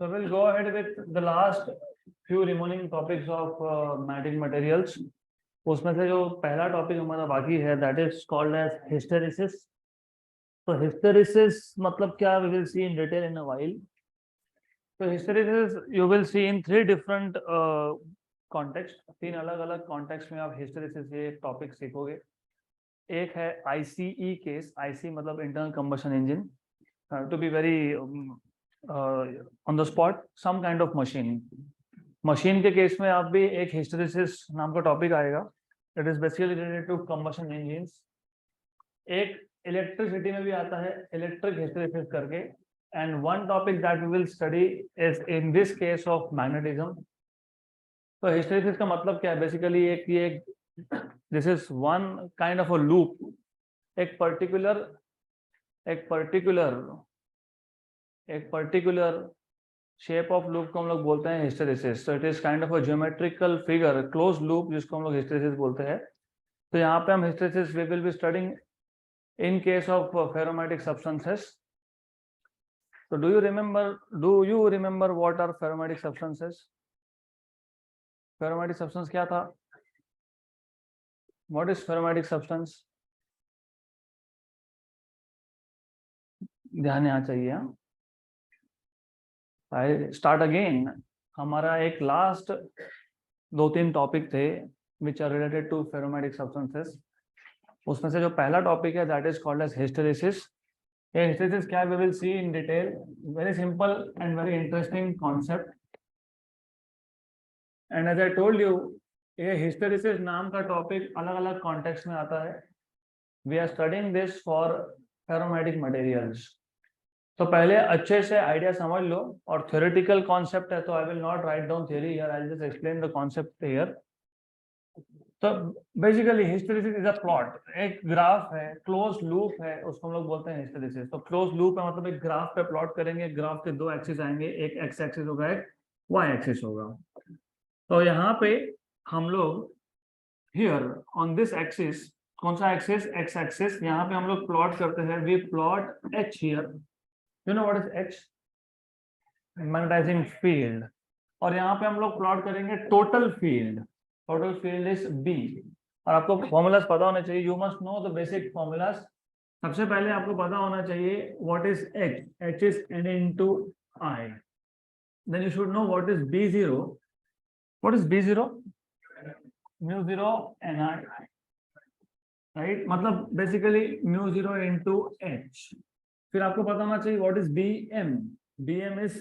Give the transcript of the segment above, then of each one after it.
So we'll go ahead with the last few remaining topics of magnetic materials. उसमें से जो पहला topic हमारा बाकी है that is called as hysteresis. तो hysteresis मतलब क्या, we will see in detail in a while. So hysteresis you will see in three different context. तीन अलग अलग context में आप hysteresis ये टॉपिक सीखोगे. एक है ICE केस. IC मतलब internal combustion engine. To be very on the spot, some kind of machine. Machine के केस में आप भी एक हिस्टेरेसिस नाम का टॉपिक आएगा. It is basically related to combustion engines. एक इलेक्ट्रिसिटी में भी आता है इलेक्ट्रिक हिस्टेरेसिस करके. And one topic that we will study is in this case of magnetism. तो हिस्टेरेसिस का मतलब क्या है? बेसिकली ये this is one kind of a loop. एक पर्टिकुलर शेप ऑफ लूप को हम लोग बोलते हैं हिस्टेरेसिस. तो it is kind of a geometrical figure, close loop, जिसको हम लोग हिस्टेरेसिस बोलते हैं. तो यहाँ पे हम hysteresis we will be studying in case of ferromagnetic substances. तो do you remember what are ferromagnetic substances? Ferromagnetic substance क्या था? What is ferromagnetic substance? ध्यान यहाँ चाहिए. I start again. हमारा एक लास्ट 2-3 टॉपिक थे which are related to ferromagnetic substances. उसमें से जो पहला टॉपिक है that is called as hysteresis. ये हिस्टेरेसिस क्या है we will see in detail. Very simple and very interesting concept. And as I told you, ये हिस्टेरेसिस नाम का टॉपिक अलग अलग कॉन्टेक्स्ट में आता है. We are studying this for ferromagnetic materials. तो पहले अच्छे से आइडिया समझ लो. और थ्योरेटिकल कॉन्सेप्ट है तो I will not write down theory here, I will just explain the concept here. तो basically hysteresis is a plot. एक ग्राफ है, क्लोज लूप है, उसको हम लोग बोलते हैं हिस्टेरेसिस. तो क्लोज लूप है मतलब एक ग्राफ पे प्लॉट करेंगे. ग्राफ के दो एक्सिस आएंगे, एक एक्स एक्सिस होगा, एक वाई एक्सिस होगा. तो यहाँ पे हम लोग हियर ऑन दिस एक्सिस, कौन सा एक्सिस? X axis. यहाँ पे हम लोग प्लॉट करते हैं. We plot H here. You know what is H? Magnetising field. और यहाँ पे हम लोग प्लॉट करेंगे total field. Total field is B. और आपको फॉर्मूलाज पता होने चाहिए. You must know the basic formulas. सबसे पहले आपको पता होना चाहिए what is H. H is N into I. Then you should know what is B0. What is B0? Mu 0 Ni. Right. मतलब बेसिकली mu 0 into H. फिर आपको पता होना चाहिए what is Bm. Bm is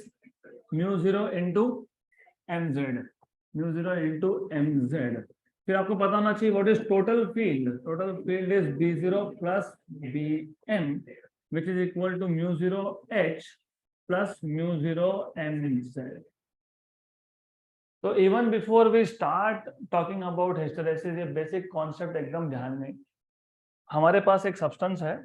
mu 0 into mz. mu 0 into mz. फिर आपको पता होना चाहिए what is total field. Total field is B0 plus Bm which is equal to mu 0 H plus mu 0 mz. तो even before we start talking about hysteresis, ये basic concept एकदम ध्यान में. हमारे पास एक सब्सटेंस है,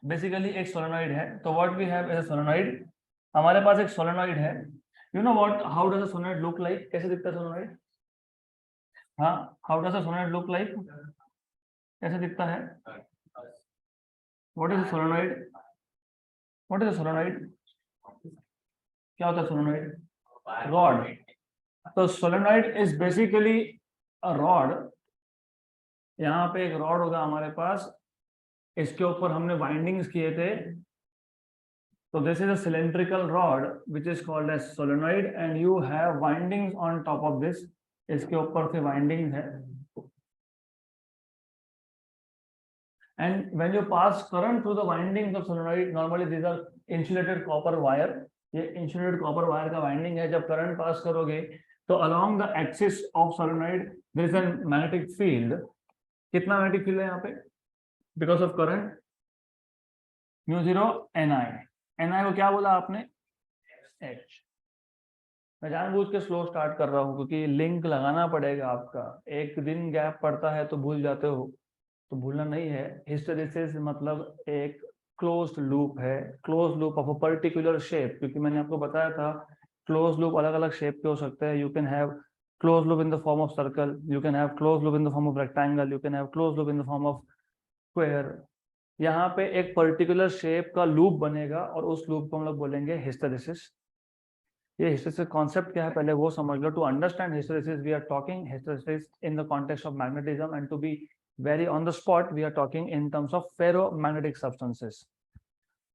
बेसिकली एक सोलेनॉइड है. तो what we have as a solenoid, हमारे पास एक सोलेनॉइड है. You know what, how does a solenoid look like? कैसे दिखता है सोलेनॉइड? हाँ, how does a solenoid look like? कैसे दिखता है? What is a solenoid? What is a solenoid? क्या होता है सोलेनॉइड? रॉड. तो solenoid is basically a rod. यहाँ पे एक रॉड होगा हमारे पास. इसके ऊपर हमने वाइंडिंग्स किए थे. So this is a cylindrical rod which is called as solenoid and you have windings on top of this. इसके ऊपर से windings है. And when you pass current through the windings of solenoid, normally these are insulated copper wire. ये insulated copper wire का winding है. जब current pass करोगे तो along the axis of solenoid there is a magnetic field. कितना magnetic field है यहाँ पे? Because of current mu 0 Ni. Ni को क्या बोला आपने? H. मैं जानबूझ के स्लो स्टार्ट कर रहा हूँ क्योंकि लिंक लगाना पड़ेगा आपका. एक दिन गैप पड़ता है तो भूल जाते हो, तो भूलना नहीं है. हिस्टेरेसिस मतलब एक क्लोज्ड लूप है. Close loop of a particular shape. क्योंकि मैंने आपको बताया था क्लोज लूप अलग अलग शेप के हो सकते हैं. You can have close loop in the form of circle, you can have close loop in the form of rectangle, you can have close loop in the form of square. यहाँ पे एक particular shape का loop बनेगा और उस loop को हम लोग बोलेंगे हिस्टेरेसिस. ये हिस्टेरिसिस कॉन्सेप्ट क्या है पहले वो समझ लो। To understand hysteresis we are talking hysteresis in the context of magnetism and to be very on the spot we are talking in terms of ferromagnetic substances.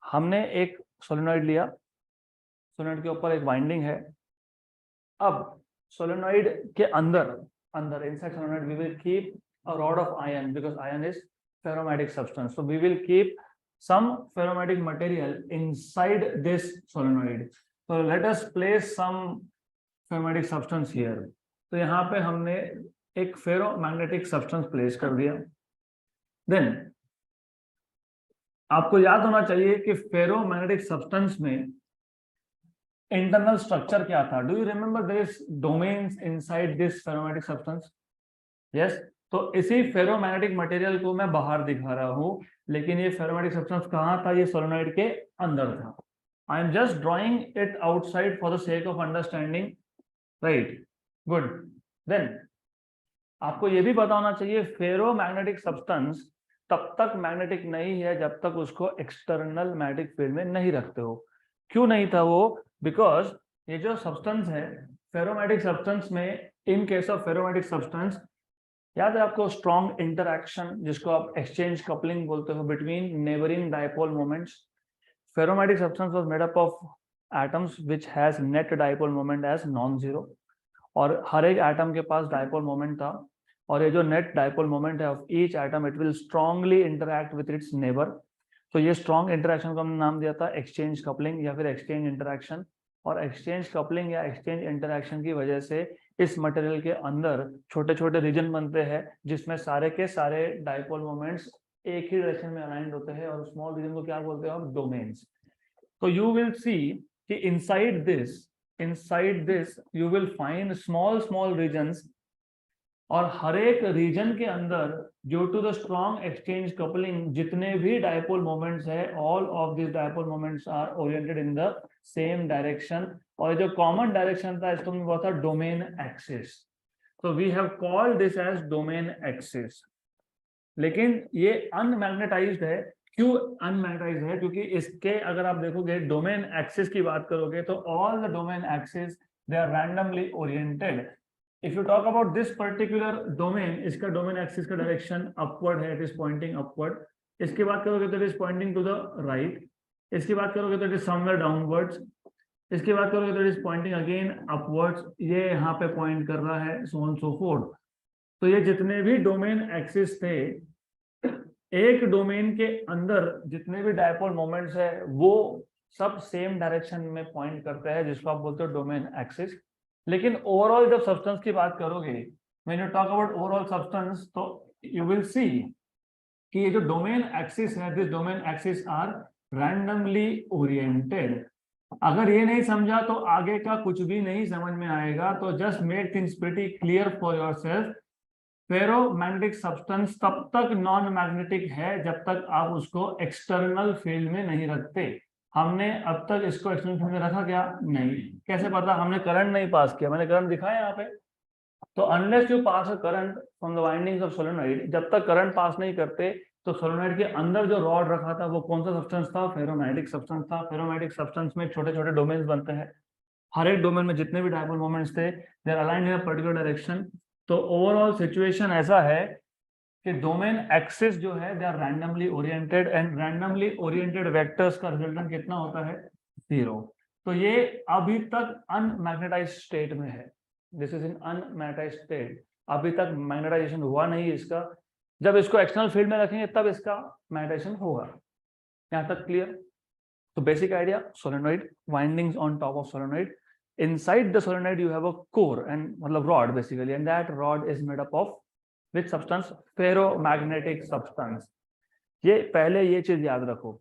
हमने एक सोलेनॉइड लिया, सोलेनॉइड के ऊपर एक वाइंडिंग है। अब सोलेनॉइड के अंदर inside solenoid we will keep a rod of iron because iron is ferromagnetic substance, so we will keep some ferromagnetic material inside this solenoid. So let us place some ferromagnetic substance here. तो यहाँ पे हमने एक ferromagnetic substance place कर दिया। Then आपको याद होना चाहिए कि ferromagnetic substance में internal structure क्या था? Do you remember there is domains inside this ferromagnetic substance? Yes. तो इसी फेरोमैग्नेटिक मटेरियल को मैं बाहर दिखा रहा हूं, लेकिन ये फेरोमैग्नेटिक सब्सटेंस कहां था? ये सोलेनॉइड के अंदर था। I am just drawing it outside for the sake of understanding, right? Good. Then आपको ये भी पता होना चाहिए फेरोमैग्नेटिक सब्सटेंस तब तक मैग्नेटिक नहीं है जब तक उसको एक्सटर्नल मैग्नेटिक फील्ड में नहीं रखते हो। क्यों नहीं था वो? बिकॉज ये जो सब्सटेंस है फेरोमैग्नेटिक सब्सटेंस में, इन केस ऑफ फेरोमैग्नेटिक सब्सटेंस, याद है आपको स्ट्रॉन्ग इंटरैक्शन जिसको आप एक्सचेंज कपलिंग बोलते हो between neighbouring dipole moments. Ferromagnetic substance was made up of atoms which has net dipole moment as non zero, और हर एक एटम के पास डाइपोल मोमेंट था, और ये जो नेट डाइपोल मोमेंट है of each atom it will strongly interact with its neighbour. तो ये स्ट्रॉन्ग इंटरैक्शन को हमने नाम दिया था एक्सचेंज कपलिंग या फिर एक्सचेंज इंटरैक्शन। और एक्सचेंज कपलिंग या एक्सचेंज इंटरैक्शन की वजह से इस मटेरियल के अंदर छोटे छोटे रीजन बनते हैं जिसमें सारे के सारे डाइपोल मोमेंट्स एक ही डायरेक्शन में अलाइंड होते हैं, और स्मॉल रीजन को क्या बोलते हैं हम? डोमेन्स। तो यू विल सी कि inside this you will find small regions, और हर एक रीजन के अंदर due to the strong exchange coupling जितने भी डाइपोल मोमेंट्स है, all of this dipole moments are oriented in the same direction. और जो कॉमन डायरेक्शन था इसको हमने बोला था डोमेन एक्सिस। तो we have called this as domain axis. लेकिन ये अनमैग्नेटाइज्ड है। क्यों अनमैग्नेटाइज्ड है? क्योंकि इसके अगर आप देखोगे डोमेन एक्सिस की बात करोगे तो all the domain axis they are randomly oriented. If you talk about this particular domain, इसका डोमेन एक्सिस का डायरेक्शन अपवर्ड है, it is pointing upward। इसकी बात करोगे तो it is pointing to the right। इसकी बात करोगे तो it is somewhere downwards। इसकी बात करोगे तो it is pointing again upwards। ये यहाँ पे पॉइंट कर रहा है, so on so forth। तो ये जितने भी डोमेन एक्सिस थे, एक डोमेन के अंदर जितने भी डाइपोल मोमेंट्स है वो सब सेम डायरेक्शन में पॉइंट करते हैं, जिसको आप बोलते हो डोमेन एक्सिस। लेकिन ओवरऑल जब सब्सटेंस की बात करोगे, when you talk about overall substance, तो यू विल सी कि ये जो डोमेन एक्सिस है, this domain axis are randomly oriented. अगर ये नहीं समझा तो आगे का कुछ भी नहीं समझ में आएगा। तो just make things pretty clear for yourself. Ferromagnetic substance तब तक नॉन मैग्नेटिक है जब तक आप उसको एक्सटर्नल फील्ड में नहीं रखते। हमने अब तक इसको एक्सटर्नल फील्ड में रखा क्या? नहीं। कैसे पता? हमने करंट नहीं पास किया। मैंने करंट दिखाया यहाँ पे। तो unless you pass a current from the windings of solenoid, जब तक करंट पास नहीं करते तो सोलेनॉइड के अंदर जो रॉड रखा था वो कौन सा सब्सटेंस था? फेरोमैग्नेटिक सब्सटेंस था। फेरोमैग्नेटिक सब्सटेंस में छोटे छोटे डोमेन्स बनते हैं। हर एक डोमेन में जितने भी डाइपोल मोमेंट्स थे they are aligned in a particular direction. तो ओवरऑल सिचुएशन ऐसा है कि डोमेन एक्सिस जो है they are randomly oriented, and randomly oriented vectors का रिजल्टेंट कितना होता है? 0। तो ये अभी तक अनमैग्नेटाइज्ड स्टेट में है। This is in unmagnetised state. अभी तक मैग्नेटाइजेशन हुआ नहीं इसका। जब इसको एक्सटर्नल फील्ड में रखेंगे तब इसका मैग्नेटाइजेशन होगा। यहाँ तक क्लियर? तो basic idea, solenoid, windings on top of solenoid. Inside the solenoid you have a core and मतलब rod basically, and that rod is made up of which substance? Ferromagnetic substance। ये पहले ये चीज याद रखो।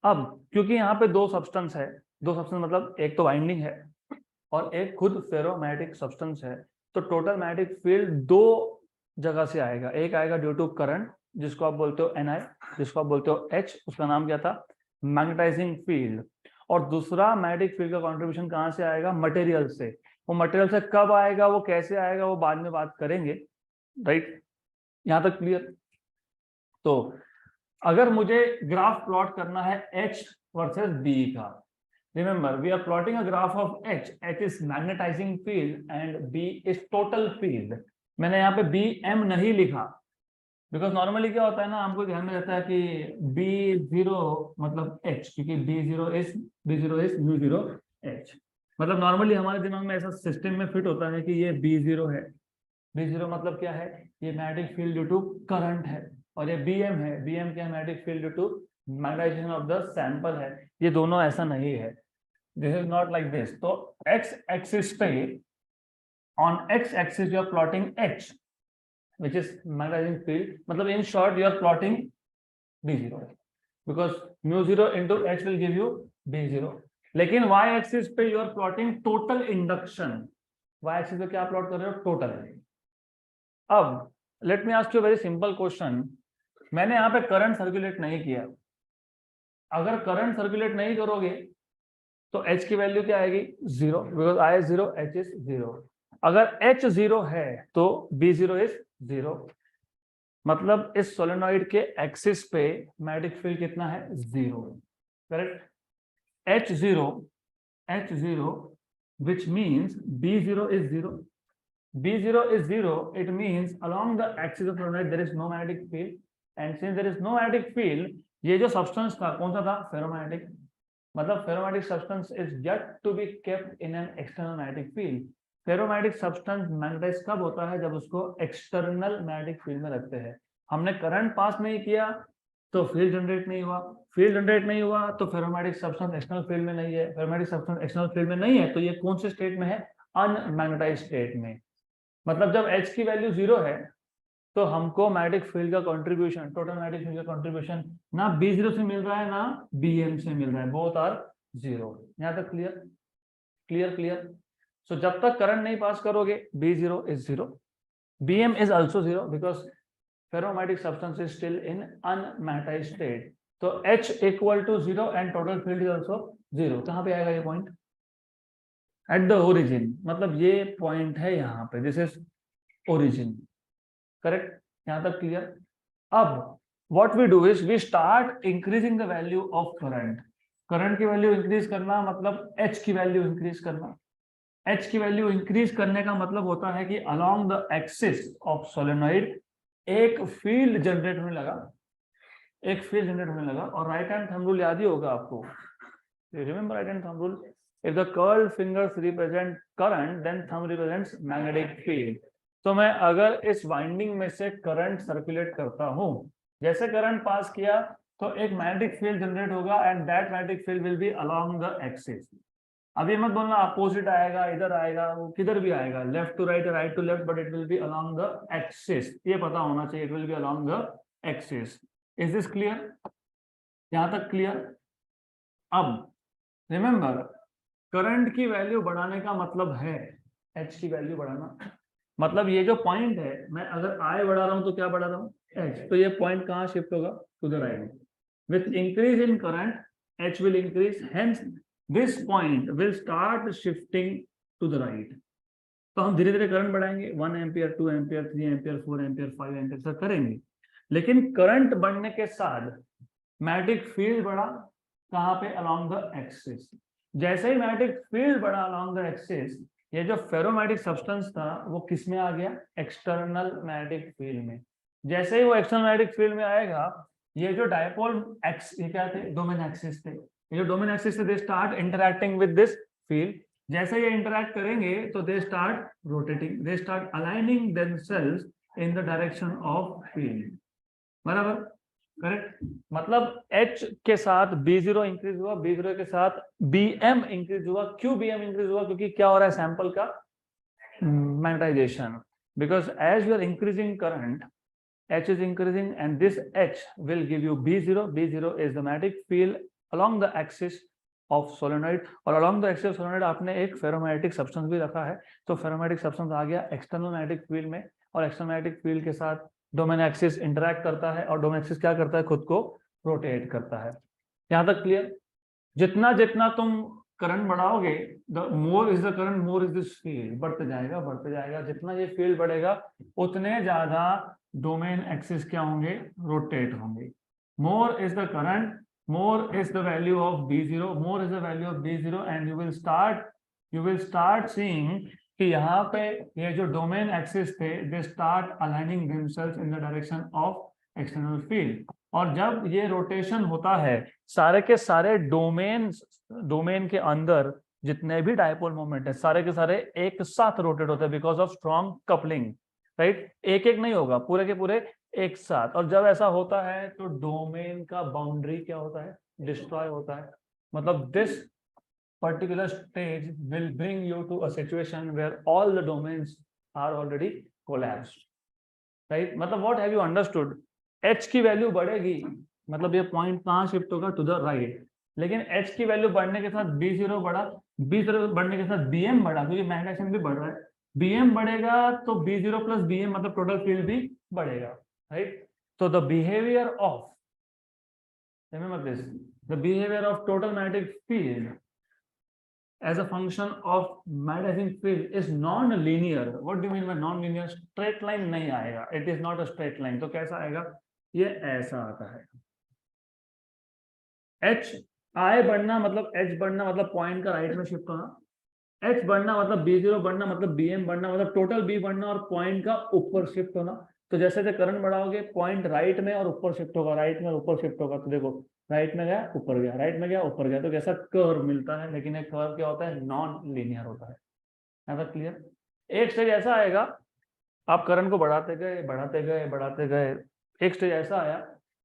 अब क्योंकि यहाँ पे दो सब्सटेंस है, दो सब्सटेंस मतलब एक तो वाइंडिंग है और एक खुद फेरोमैग्नेटिक सब्सटेंस है, तो टोटल मैग्नेटिक फील्ड दो जगह से आएगा। एक आएगा ड्यू टू करंट जिसको आप बोलते हो Ni, जिसको आप बोलते हो H, उसका नाम क्या था? Magnetising field. और दूसरा मैग्नेटिक फील्ड का कंट्रीब्यूशन कहाँ से आएगा? मटेरियल से। वो मटेरियल से कब आएगा, वो कैसे आएगा, वो बाद में बात करेंगे, राइट? यहाँ तक क्लियर? तो अगर मुझे ग्राफ प्लॉट करना है H वर्सेस B का, Remember, we are plotting a graph of H. H is magnetizing field and B is total field. मैंने यहाँ पे BM नहीं लिखा बिकॉज नॉर्मली क्या होता है ना, हमको ध्यान में रहता है कि B0 मतलब H, क्योंकि B0 is U0 H. मतलब नॉर्मली हमारे दिमाग में ऐसा सिस्टम में फिट होता है कि ये B0 है. B0 मतलब क्या है, ये magnetic field due to current है, और ये BM है, BM क्या magnetic field due to magnetisation of the sample है. ये दोनों ऐसा नहीं है. This is not like this. तो x axis पे, on x axis you are plotting H, which is magnetizing field. मतलब in short you are plotting B0 because mu0 into H will give you B0. लेकिन y axis पे you are plotting total induction. Y axis पे क्या plot कर रहे हो, total. अब let me ask you a very simple question. मैंने यहाँ पे करंट सर्कुलेट नहीं किया. अगर करंट सर्कुलेट नहीं करोगे तो H की वैल्यू क्या आएगी, 0, because I is 0, H is 0. अगर H 0 है तो B0 is 0. मतलब इस सोलेनॉइड के एक्सिस पे मैग्नेटिक फील्ड कितना है, 0. Correct. H0 which means B0 is 0. B0 is 0, it means along the axis of solenoid there is no magnetic field, and since there is no magnetic field, ये जो substance था कौन सा था, ferromagnetic. मतलब ferromagnetic substance is yet to be kept in an external magnetic field. Ferromagnetic substance magnetise कब होता है, जब उसको एक्सटर्नल मैग्नेटिक फील्ड में रखते हैं. हमने करंट पास नहीं किया तो फील्ड जनरेट नहीं हुआ. फील्ड जनरेट नहीं हुआ तो फेरोमैग्नेटिक सब्सटेंस एक्सटर्नल फील्ड में नहीं है. फेरोमैग्नेटिक सब्सटेंस एक्सटर्नल फील्ड में नहीं है तो ये कौन से स्टेट में है, अनमैग्नेटाइज्ड स्टेट में. मतलब जब H की वैल्यू 0 है तो हमको मैग्नेटिक फील्ड का कंट्रीब्यूशन, टोटल मैग्नेटिक फील्ड का कंट्रीब्यूशन ना B0 से मिल रहा है ना BM से मिल रहा है, बोथ आर 0. यहाँ तक क्लियर. सो जब तक करंट नहीं पास करोगे B0 is 0, BM is also 0 because ferromagnetic substance is still in unmagnetized state. तो H equal to 0 and total field is also 0. कहाँ पे आएगा ये पॉइंट, एट द ओरिजिन. मतलब ये पॉइंट है यहाँ पे, दिस इज ओरिजिन. करेक्ट. यहाँ तक क्लियर. अब what we do is we start increasing the value of current. Current की वैल्यू इंक्रीज करना मतलब H की वैल्यू इंक्रीज करना. H की वैल्यू इंक्रीज करने का मतलब होता है कि along the axis of solenoid एक फील्ड जनरेट होने लगा. और राइट हैंड थंब रूल याद ही होगा आपको. Remember right hand thumb rule, if the curled fingers represent current then thumb represents magnetic field. तो मैं अगर इस वाइंडिंग में से करंट सर्कुलेट करता हूं, जैसे करंट पास किया तो एक मैग्नेटिक फील्ड जनरेट होगा and that magnetic field will be along the axis. अभी मत बोलना अपोजिट आएगा, इधर आएगा, वो किधर भी आएगा, left to right, right to left, but it will be along the axis. ये पता होना चाहिए, it will be along the axis. Is this clear, यहां तक क्लियर. अब रिमेंबर, करंट की वैल्यू बढ़ाने का मतलब है H की वैल्यू बढ़ाना. मतलब ये जो पॉइंट है, मैं अगर I बढ़ा रहा हूं तो क्या बढ़ा रहा हूं, H. तो ये पॉइंट कहां शिफ्ट होगा, to the right. With increase in current H will increase, hence this point will start shifting to the right. तो हम धीरे धीरे करंट बढ़ाएंगे, 1 ampere, 2 ampere, 3 ampere, 4 ampere, 5 ampere तक करेंगे. लेकिन करंट बढ़ने के साथ मैग्नेटिक फील्ड बढ़ा कहां पे, अलोंग द एक्सिस. जैसे ही मैग्नेटिक फील्ड बढ़ा अलोंग द एक्सिस, ये जो फेरोमैग्नेटिक सब्सटेंस था वो किस में आ गया, एक्सटर्नल मैग्नेटिक फील्ड में. जैसे ही वो एक्सटर्नल मैग्नेटिक फील्ड में आएगा, ये जो डायपोल एक्स, ये क्या थे, डोमेन एक्सिस थे. ये जो डोमेन एक्सिस थे, they start interacting with this field. जैसे ये इंटरैक्ट करेंगे तो they start rotating, they start aligning themselves in the direction of field. बराबर, करेक्ट. मतलब H के साथ B0 इंक्रीज हुआ, B0 के साथ BM इंक्रीज हुआ. क्यों BM इंक्रीज हुआ, क्योंकि क्या हो रहा है, सैंपल का magnetisation. Because as you are increasing current, H is increasing and this H will give you B0. B0 is the magnetic field along the axis of solenoid. और along the axis of solenoid आपने एक ferromagnetic substance भी रखा है. तो ferromagnetic substance आ गया external magnetic field में, और एक्सटर्नल मैग्नेटिक फील्ड के साथ डोमेन एक्सिस इंटरैक्ट करता है, और डोमेन एक्सिस क्या करता है, खुद को रोटेट करता है. यहां तक क्लियर. जितना जितना तुम करंट बढ़ाओगे, the more is the current, more is this field. बढ़ते जाएगा. जितना ये फील्ड बढ़ेगा उतने ज्यादा डोमेन एक्सिस क्या होंगे, रोटेट होंगे. मोर is the current, more is the value of B0, more is the value of B0, and you will start seeing कि यहाँ पे ये जो डोमेन एक्सिस थे they start aligning themselves in the direction of external field. और जब ये rotation होता है सारे के सारे डोमेन के अंदर जितने भी डायपोल मोमेंट है सारे के सारे एक साथ रोटेट होते हैं because of strong coupling, right. एक एक नहीं होगा, पूरे के पूरे एक साथ। और जब ऐसा होता है तो डोमेन का बाउंड्री क्या होता है, डिस्ट्रॉय होता है। मतलब this particular stage will bring you to a situation where all the domains are already collapsed, right? मतलब what have you understood? H की वैल्यू बढ़ेगी, मतलब ये पॉइंट कहाँ शिफ्ट होगा, टू द राइट। लेकिन H की वैल्यू बढ़ने के साथ B0 बढ़ा, B0 बढ़ने के साथ BM बढ़ा, क्योंकि मैग्नेटाइजेशन भी बढ़ रहा है। BM बढ़ेगा तो B0 प्लस BM मतलब टोटल फील्ड भी बढ़ेगा, राइट। तो the behaviour of, remember this, the behavior of total magnetic field as a function of magnetizing field is non-linear. What do you mean by non-linear? Straight line नहीं आएगा, it is not a straight line। तो कैसा आएगा, ये ऐसा आता है। H I बढ़ना मतलब H बढ़ना मतलब पॉइंट का राइट में शिफ्ट होना, H बढ़ना मतलब B0 बढ़ना मतलब BM बढ़ना मतलब टोटल B बढ़ना और पॉइंट का ऊपर शिफ्ट होना। तो जैसे जैसे करंट बढ़ाओगे पॉइंट राइट में और ऊपर शिफ्ट होगा, राइट में और ऊपर शिफ्ट होगा। तो देखो राइट में गया ऊपर गया, राइट में गया ऊपर गया, तो कैसा कर्व मिलता है। लेकिन एक कर्व क्या होता है, नॉन लीनियर होता है। ऐसा क्लियर। एक स्टेज ऐसा आएगा, आप करंट को बढ़ाते गए बढ़ाते गए बढ़ाते गए, एक स्टेज ऐसा आया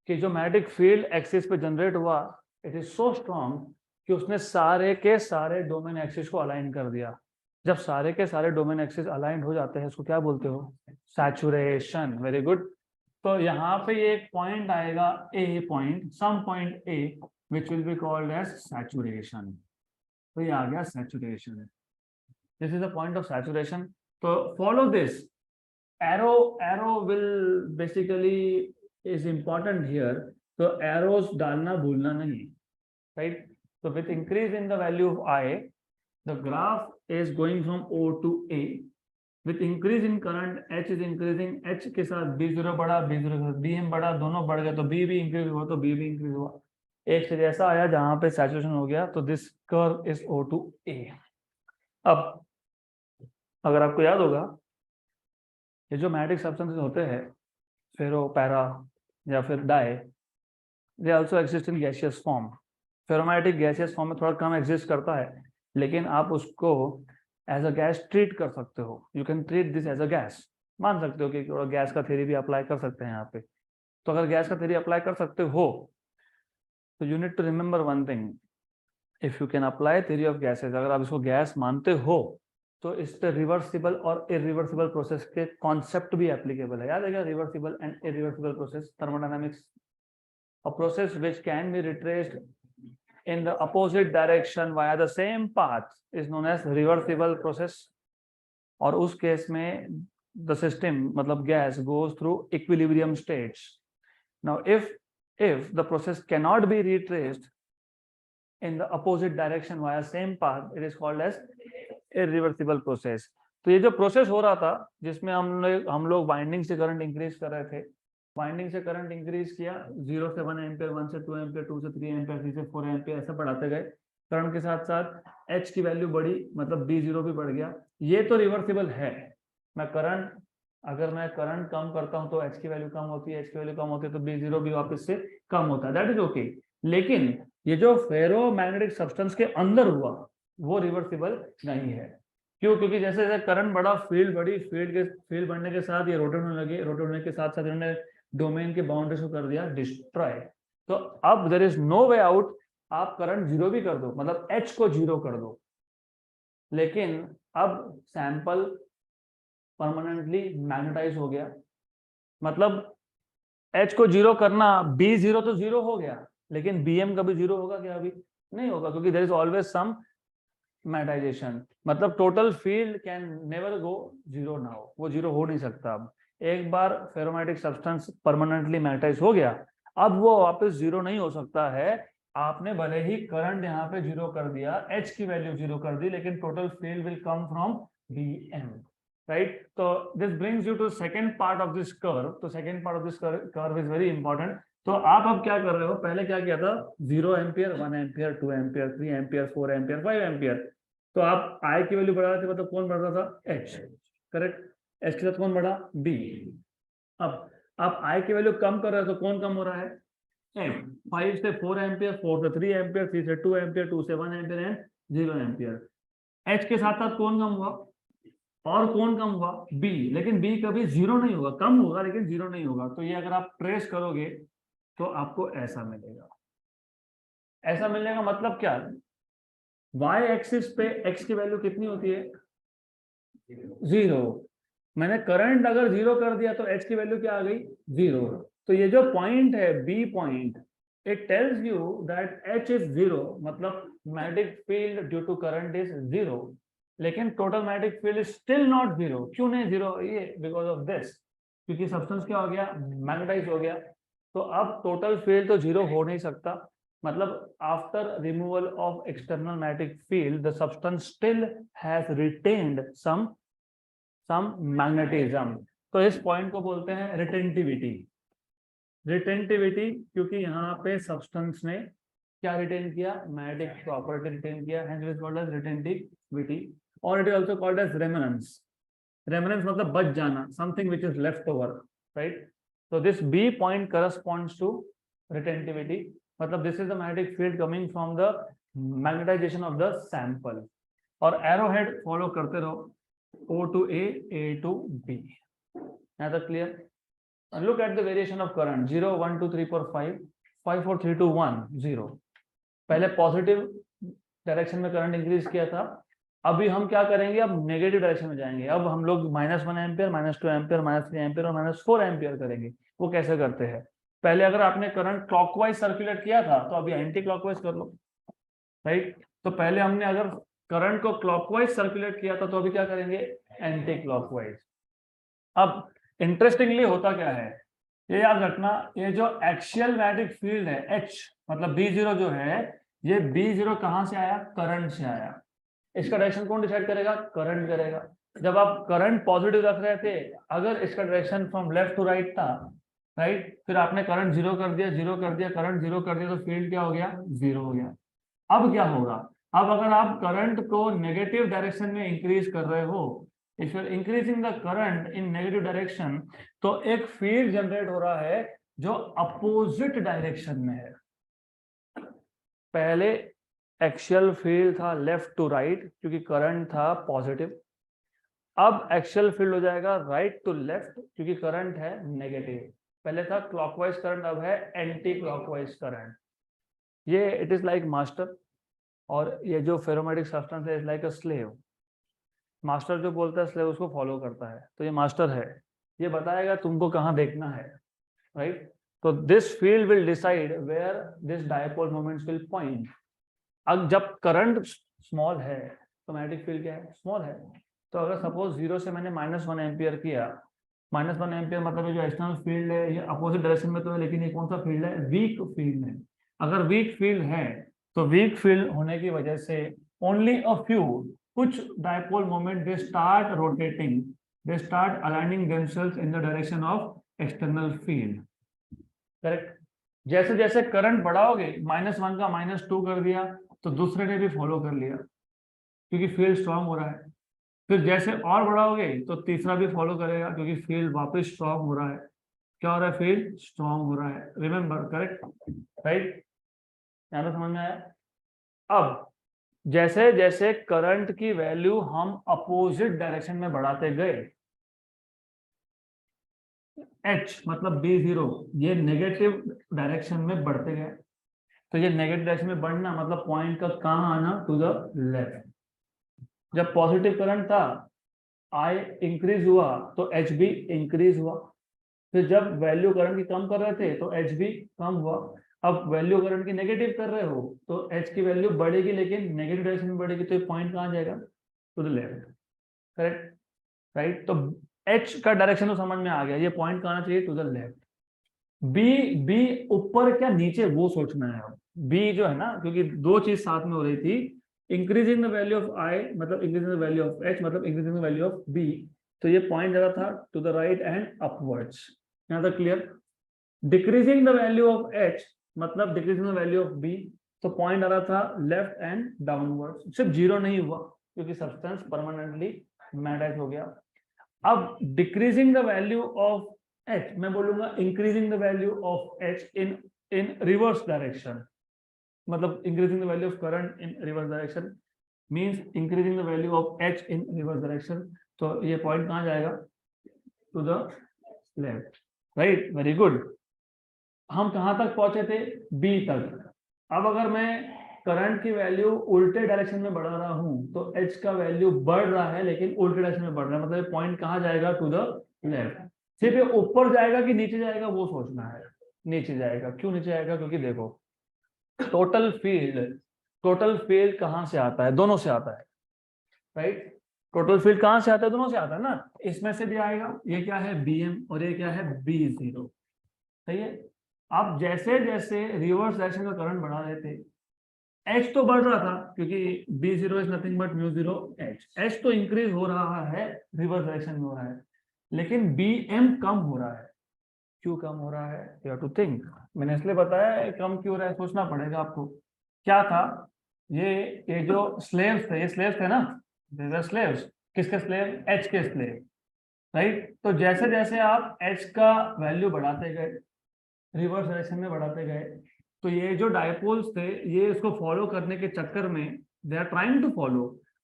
कि जो मैग्नेटिक फील्ड एक्सिस पे जनरेट हुआ इट इज सो स्ट्रॉन्ग कि उसने सारे के सारे डोमेन एक्सिस को अलाइन कर दिया। जब सारे के सारे डोमेन एक्सिस अलाइन हो जाते हैं इसको क्या बोलते हो, सैचुरेशन। Very good. तो यहाँ पे ये एक पॉइंट आएगा A point, some point A which will be called as saturation. तो ये आ गया saturation, this is the point of saturation. तो follow this arrow will basically is important here। तो arrows डालना भूलना नहीं, right? So with increase in the value of I, the graph is going from O to A। with increase in current H is increasing, H के साथ B0 बढ़ा, B0 के साथ BM बढ़ा, दोनों बढ़ गए तो B भी इंक्रीज हुआ तो B भी इंक्रीज हुआ। एक से जैसा आया जहां पे सैचुरेशन हो गया तो this curve is O to A। अब अगर आपको याद होगा ये जो मैग्नेटिक सब्सटेंसेस होते हैं फेरो, पैरा या फिर dia, they also exist in gaseous form. Ferromagnetic gaseous form में थोड़ा कम एग्जिस्ट करता है, लेकिन आप उसको एज अ गैस ट्रीट कर सकते हो। You can treat this as a gas. मान सकते हो कि गैस का थ्योरी भी अप्लाई कर सकते हैं यहाँ पे। तो अगर गैस का थ्योरी अप्लाई कर सकते हो तो you need to remember one thing, if you can apply theory of gases, अगर आप इसको गैस मानते हो तो इस पे रिवर्सिबल और इरिवर्सिबल प्रोसेस के कॉन्सेप्ट भी एप्लीकेबल है। याद है क्या, reversible and irreversible process, thermodynamics. A process which can be retraced in the opposite direction via the same path is known as reversible process। और उस केस में the system मतलब gas goes through equilibrium states। now if the process cannot be retraced in the opposite direction via same path it is called as irreversible process। तो ये जो process हो रहा था जिसमें हम लोग वाइंडिंग से करंट इंक्रीज कर रहे थे, वाइंडिंग से करंट इंक्रीज किया 0 से 1 एम्पियर, 1 से 2 एम्पियर, 2 से 3 एम्पियर, 3 से 4 एम्पियर, ऐसा बढ़ाते गए। करंट के साथ साथ H की वैल्यू बढ़ी मतलब B0 भी बढ़ गया। ये तो रिवर्सिबल है। अगर मैं करंट कम करता हूं तो H की वैल्यू कम होती है, H की वैल्यू कम होती है तो B0 भी वापस से कम होता है, दैट इज ओके। लेकिन ये जो फेरो मैग्नेटिक सब्सटेंस के अंदर हुआ वो रिवर्सिबल नहीं है। क्यों? क्योंकि जैसे जैसे करंट बढ़ा फील्ड बढ़ी, फील्ड बढ़ने के साथ ये रोटेट होने लगे, रोटेट होने के साथ साथ इन्होंने डोमेन के बाउंड्रीज को कर दिया डिस्ट्रॉय। तो अब there is no way out, आप करंट जीरो भी कर दो मतलब H को जीरो कर दो, लेकिन अब सैंपल परमानेंटली मैग्नेटाइज हो गया। मतलब H को जीरो करना, B0 तो जीरो हो गया लेकिन BM कभी जीरो होगा क्या? अभी नहीं होगा, क्योंकि there is always some magnetization. मतलब total field can never go zero now, वो जीरो हो नहीं सकता। अब एक बार फेरोमैग्नेटिक सब्सटेंस परमानेंटली मैग्नेटाइज हो गया अब वो वापस जीरो नहीं हो सकता है। आपने भले ही करंट यहाँ पे जीरो कर दिया, H की वैल्यू जीरो कर दी, लेकिन total field will come from BM, right. तो this brings you to second part of this curve. तो second part of this curve is very important. तो आप अब क्या कर रहे हो, पहले क्या किया था, 0 ampere, 1 ampere, 2 ampere, 3 ampere, 4 ampere, 5 ampere. तो आप आई की वैल्यू बढ़ा रहे थे, मतलब कौन बढ़ रहा था, एच, करेक्ट। एच के साथ कौन बढ़ा, बी। अब आप आई की वैल्यू कम कर रहे हो तो कौन कम हो रहा है, एच। 5 से 4 एम्पियर, 4 से 3 एम्पियर, 3 से 2 एम्पियर, 2 से 1 एम्पियर एंड 0 एम्पियर। एच के साथ साथ कौन कम हुआ, और कौन कम हुआ, बी। लेकिन बी कभी जीरो नहीं होगा, कम होगा लेकिन जीरो नहीं होगा। तो ये अगर आप ट्रेस करोगे तो आपको ऐसा मिलेगा। ऐसा मिलने का मतलब क्या, वाई एक्सिस पे एक्स की वैल्यू कितनी होती है, जीरो। मैंने करंट अगर जीरो कर दिया तो एच की वैल्यू क्या आ गई, जीरो। तो ये जो पॉइंट है B point, it tells you that H is zero, मतलब magnetic field due to current is zero. लेकिन total magnetic field is still not zero. क्यों नहीं जीरो, ये बिकॉज ऑफ दिस, क्योंकि सब्सटेंस क्या हो गया, मैग्नेटाइज हो गया। तो अब टोटल फील्ड तो जीरो हो नहीं सकता, मतलब after removal of external magnetic field the substance still has retained some magnetism. तो इस पॉइंट को बोलते हैं रिटेंटिविटी। रिटेंटिविटी क्योंकि यहाँ पे सब्सटेंस ने क्या रिटेन किया, मैग्नेटिक प्रॉपर्टी रिटेन किया, hence it is called as retentivity, or it is also called as remanence. Remanence मतलब बच जाना, something which is left over, right? So this B point corresponds to retentivity, मतलब this is the magnetic field coming from the magnetization of the sample. और arrowhead follow करते रहो, O to A to B. Now that clear? Look at the variation of current, 0, 1, 2, 3, 4, 5, 5, 4, 3, 2, 1, 0. पहले positive direction में current increase किया था, अभी हम क्या करेंगे, अब नेगेटिव डायरेक्शन में जाएंगे। अब हम लोग -1 एम्पियर, -2 एम्पियर, -3 एम्पियर और -4 एम्पियर करेंगे। वो कैसे करते हैं, पहले अगर आपने करंट क्लॉकवाइज सर्कुलेट किया था तो अभी एंटी क्लॉकवाइज कर लो, राइट। तो पहले हमने अगर करंट को क्लॉकवाइज सर्कुलेट किया था तो अभी क्या करेंगे, एंटी क्लॉकवाइज। अब इंटरेस्टिंगली होता क्या है, ये याद रखना, ये जो एक्सियल मैग्नेटिक फील्ड है एच, मतलब B0 जो है, ये B0 कहां से आया, करंट से आया। इसका डायरेक्शन कौन डिसाइड करेगा, करंट करेगा। जब आप करंट पॉजिटिव रख रहे थे, अगर इसका direction from left to right था, राइट, फिर आपने करंट जीरो कर दिया, जीरो कर दिया, करंट जीरो कर दिया, तो फील्ड क्या हो गया, जीरो हो गया। अब क्या होगा, अब अगर आप करंट को नेगेटिव डायरेक्शन में इंक्रीज कर रहे हो, if you are increasing the current in negative direction, तो एक फील्ड जनरेट हो रहा है जो अपोजिट डायरेक्शन में है। पहले एक्सियल फील्ड था लेफ्ट टू राइट क्योंकि करंट था पॉजिटिव, अब एक्सियल फील्ड हो जाएगा राइट टू लेफ्ट क्योंकि करंट है नेगेटिव। पहले था क्लॉकवाइज करंट, अब है एंटी क्लॉकवाइज करंट। ये इट इज लाइक मास्टर, और ये जो फेरोमैग्नेटिक सब्सटेंस है is like a slave. Master जो बोलता है स्लेव उसको फॉलो करता है, तो ये मास्टर है, ये बताएगा तुमको कहाँ देखना है, राइट। तो this field will decide where this dipole moments will point. अब जब करंट स्मॉल है तो मैग्नेटिक फील्ड क्या है, स्मॉल है। तो अगर सपोज 0 से मैंने -1 एम्पियर किया, -1 एम्पियर मतलब ये जो एक्सटर्नल फील्ड है ये अपोजिट डायरेक्शन में तो है, लेकिन ये कौन सा फील्ड है, वीक फील्ड है। अगर वीक फील्ड है तो वीक फील्ड होने की वजह से ओनली अ फ्यू, कुछ dipole moment they start rotating, they start aligning themselves in the direction of external field, correct. जैसे जैसे करंट बढ़ाओगे, -1 का -2 कर दिया तो दूसरे ने भी फॉलो कर लिया क्योंकि फील्ड स्ट्रांग हो रहा है। फिर जैसे और बढ़ाओगे तो तीसरा भी फॉलो करेगा क्योंकि फील्ड वापस स्ट्रांग हो रहा है। क्या हो रहा है, फील्ड स्ट्रांग हो रहा है, रिमेंबर, करेक्ट, राइट। यहाँ तो समझ में आया। अब जैसे जैसे करंट की वैल्यू हम अपोजिट डायरेक्शन में बढ़ाते गए, एच मतलब B0 ये नेगेटिव डायरेक्शन में बढ़ते गए, तो ये नेगेटिव डायरेक्शन में बढ़ना मतलब पॉइंट का कहाँ आना, टू द लेफ्ट। जब पॉजिटिव करंट था, आई इंक्रीज हुआ तो एच भी इंक्रीज हुआ। फिर जब वैल्यू करंट की कम कर रहे थे तो एच भी कम हुआ। अब वैल्यू करंट की नेगेटिव कर रहे हो तो एच की वैल्यू बढ़ेगी लेकिन नेगेटिव डायरेक्शन में बढ़ेगी, तो ये पॉइंट कहाँ जाएगा, to the left, correct, right. तो एच का डायरेक्शन तो समझ में आ गया, ये पॉइंट कहाँ चाहिए, to the left. B B ऊपर क्या नीचे वो सोचना है। बी जो है ना, क्योंकि दो चीज साथ में हो रही थी, increasing the value of I मतलब increasing the value of H मतलब increasing the value of B, तो ये पॉइंट जा रहा था to the right and upwards. यहाँ तक clear. Decreasing the value of H मतलब decreasing the value of B, तो पॉइंट आ रहा था लेफ्ट एंड डाउनवर्ड, सिर्फ जीरो नहीं हुआ क्योंकि सब्सटेंस परमानेंटली मैग्नेटाइज हो गया। अब decreasing the value of H, मैं बोलूंगा increasing the value of H in reverse direction, मतलब increasing the value of current in reverse direction means increasing the value of H in reverse direction. तो ये point कहाँ जाएगा? To the left, right, very good. हम कहां तक पहुंचे थे? बी तक। अब अगर मैं करंट की वैल्यू उल्टे डायरेक्शन में बढ़ा रहा हूं तो एच का वैल्यू बढ़ रहा है लेकिन उल्टे डायरेक्शन में बढ़ रहा है, मतलब पॉइंट कहां जाएगा? To the left. सिर्फ ये ऊपर जाएगा कि नीचे जाएगा वो सोचना है। नीचे जाएगा। क्यों नीचे जाएगा? क्योंकि देखो टोटल फील्ड कहां से आता है? दोनों से आता है, राइट। टोटल फील्ड कहां से आता है? दोनों से आता है ना। इसमें से भी आएगा, ये क्या है? BM, और ये क्या है? B0, सही है। अब जैसे जैसे रिवर्स डायरेक्शन का करंट बढ़ा रहे थे, एच तो बढ़ रहा था क्योंकि B0 इज नथिंग बट म्यू0 एच, एच तो इंक्रीज हो रहा है, रिवर्स डायरेक्शन में हो रहा है, लेकिन BM कम हो रहा है। क्यों कम हो रहा है? You have to think. मैंने इसलिए बताया कम क्यों हो रहा है, सोचना पड़ेगा आपको। क्या था ये जो स्लेव्स थे, ये स्लेव्स थे ना, स्लेव्स। किसके स्लेव? एच के स्लेव, राइट। तो जैसे जैसे आप एच का वैल्यू बढ़ाते गए, रिवर्स डायरेक्शन में बढ़ाते गए, तो ये जो डायपोल्स थे ये इसको फॉलो करने के चक्कर में, they are trying to follow,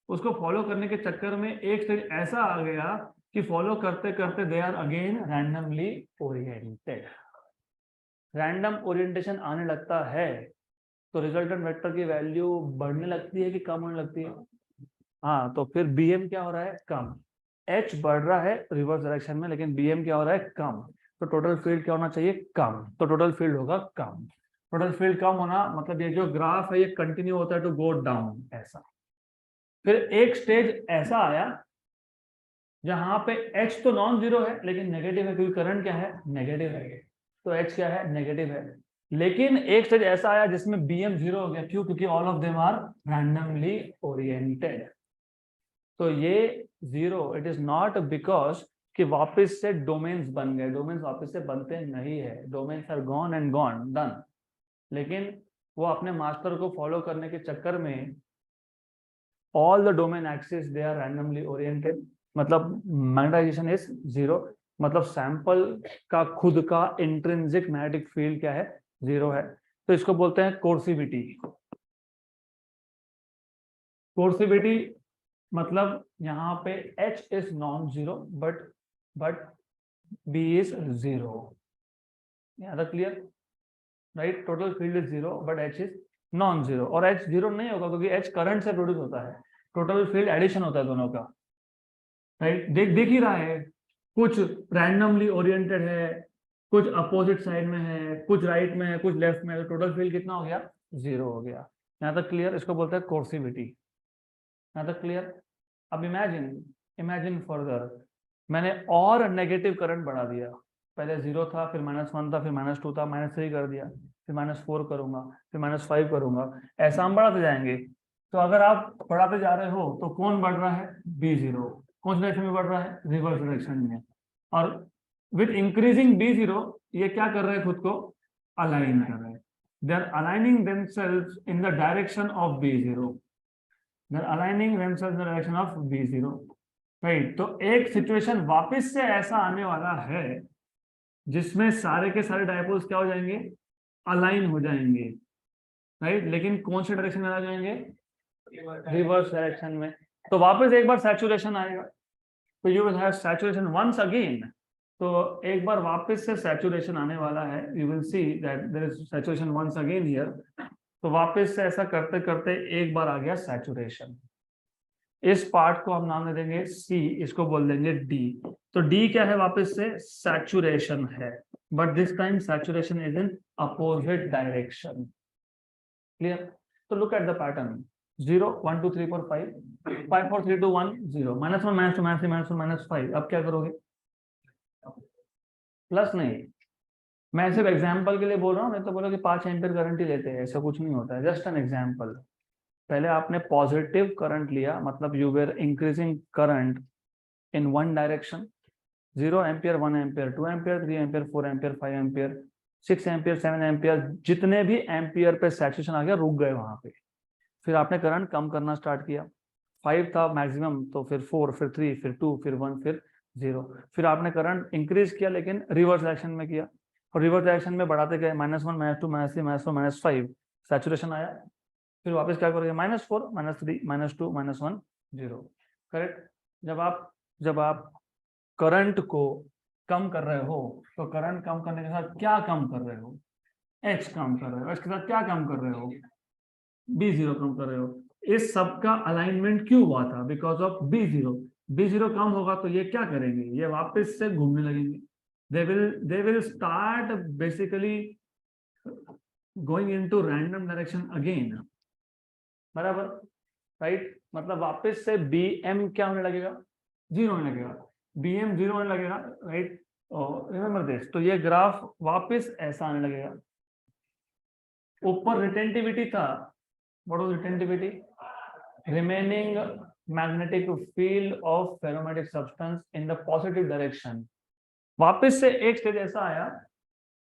उसको फॉलो करने के चक्कर में एक स्टेज ऐसा आ गया कि फॉलो करते करते they are again randomly oriented. Random orientation आने लगता है तो रिजल्टेंट वेक्टर की वैल्यू बढ़ने लगती है कि कम होने लगती है? हाँ, तो फिर BM क्या हो रहा है? कम। H बढ़ रहा है रिवर्स डायरेक्शन में लेकिन BM क्या हो रहा है? कम। तो टोटल फील्ड क्या होना चाहिए? कम। तो टोटल फील्ड होगा कम। टोटल फील्ड कम होना मतलब ये जो ग्राफ है ये कंटिन्यू होता है टू गो डाउन, ऐसा। फिर एक स्टेज ऐसा आया जहां पे H तो नॉन जीरो है लेकिन नेगेटिव है क्योंकि करंट क्या है? नेगेटिव है, तो H क्या है? नेगेटिव है। लेकिन एक स्टेज ऐसा आया जिसमें BM जीरो हो गया। क्यों? क्योंकि all of them are randomly oriented. तो ये zero, it is not because कि वापस से डोमेन्स बन गए। डोमेन्स वापस से बनते नहीं है, domains are gone and gone, done. लेकिन वो अपने मास्टर को फॉलो करने के चक्कर में all the domain axis they are randomly oriented, मतलब मैग्नेटाइजेशन इज जीरो, मतलब सैंपल का खुद का इंट्रिंसिक मैग्नेटिक फील्ड क्या है? जीरो है। तो इसको बोलते हैं कोर्सिविटी। कोर्सिविटी मतलब यहाँ पे H is non zero but B is zero. याद है? Clear, right. Total field is zero but H is non zero, और H जीरो नहीं होगा क्योंकि H करंट से प्रोड्यूस होता है। टोटल फील्ड एडिशन होता है दोनों का, राइट। देख ही रहा है, कुछ रैंडमली ओरिएंटेड है, कुछ अपोजिट साइड में है, कुछ राइट में है, कुछ लेफ्ट में है, तो टोटल फील्ड कितना हो गया? जीरो हो गया। यहाँ तक क्लियर? इसको बोलते हैं कोर्सिविटी। यहाँ तक क्लियर? अब इमेजिन फर्दर, मैंने और नेगेटिव करंट बढ़ा दिया। पहले जीरो था, फिर -1 था, फिर -2 था, -3 कर दिया, फिर -4 करूंगा, फिर -5 करूंगा, ऐसा हम बढ़ाते जाएंगे। तो अगर आप बढ़ाते जा रहे हो तो कौन बढ़ रहा है? B0। कौन सी डायरेक्शन में बढ़ रहा है? रिवर्स डायरेक्शन में। और विथ इंक्रीजिंग B0 ये क्या कर रहे हैं? खुद को अलाइन कर रहे हैं। They are aligning themselves in the direction of B0। They're aligning themselves in the direction of B0, right. तो एक सिचुएशन वापस से ऐसा आने वाला है जिसमें सारे के सारे डायपोल्स क्या हो जाएंगे? अलाइन हो जाएंगे, राइट। लेकिन कौन से डायरेक्शन में आ जाएंगे? रिवर्स डायरेक्शन में। तो वापस एक बार सैचुरेशन आएगा, तो you will have saturation once again. तो एक बार वापस से सैचुरेशन आने वाला है, you will see that there is saturation once again here. तो वापस से ऐसा करते करते एक बार आ गया सैचुरेशन। इस पार्ट को हम नाम दे देंगे C, इसको बोल देंगे D। तो D क्या है? वापस से सैचुरेशन है, but this time saturation is in opposite direction. Clear? तो लुक एट द पैटर्न, 0 1 2 3 4 5 5 4 3 2 1 0 -1 -2 -3 -1 -5। अब क्या करोगे? प्लस नहीं, मैं सिर्फ एग्जाम्पल के लिए बोल रहा हूँ, नहीं तो बोलो कि 5 एम्पीयर करंट ही लेते हैं, ऐसा कुछ नहीं होता है, जस्ट एन एग्जाम्पल। पहले आपने पॉजिटिव करंट लिया, मतलब you were increasing current in one direction, 0 ampere, 1 ampere, 2 ampere, 3 ampere, 4 ampere, 5 ampere, 6 ampere 7 ampere जितने भी एम्पियर पे सैचुरेशन आ गया रुक गए वहां पे। फिर आपने करंट कम करना स्टार्ट किया, 5 था मैक्सिमम, तो फिर 4, फिर 3, फिर 2, फिर 1, फिर 0। फिर आपने करंट इंक्रीज किया लेकिन रिवर्स डायरेक्शन में किया, और रिवर्स डायरेक्शन में बढ़ाते गए, -1, -2, -3, -4, -5 सैचुरेशन आया। फिर वापस क्या करोगे, -4, -3, -2, -1, 0। करेक्ट। जब आप करंट को कम कर रहे हो तो करंट कम करने के साथ क्या कम कर रहे हो, एच कम कर रहे हो, इसके साथ क्या कम कर रहे हो, B0 कम कर रहे हो। इस सब का अलाइनमेंट क्यों हुआ था, बिकॉज ऑफ B0। B0 कम होगा तो ये क्या करेंगे, ये वापस से घूमने लगेंगे, they will start basically going into random direction again, बराबर, राइट। मतलब वापस से BM क्या होने लगेगा, 0 होने लगेगा, BM 0 होने लगेगा, राइट। Remember this. तो ये ग्राफ वापस ऐसा आने लगेगा। ऊपर रिटेंटिविटी था, what was retentivity, remaining magnetic field of ferromagnetic substance in the positive direction। वापस से एक स्टेज ऐसा आया,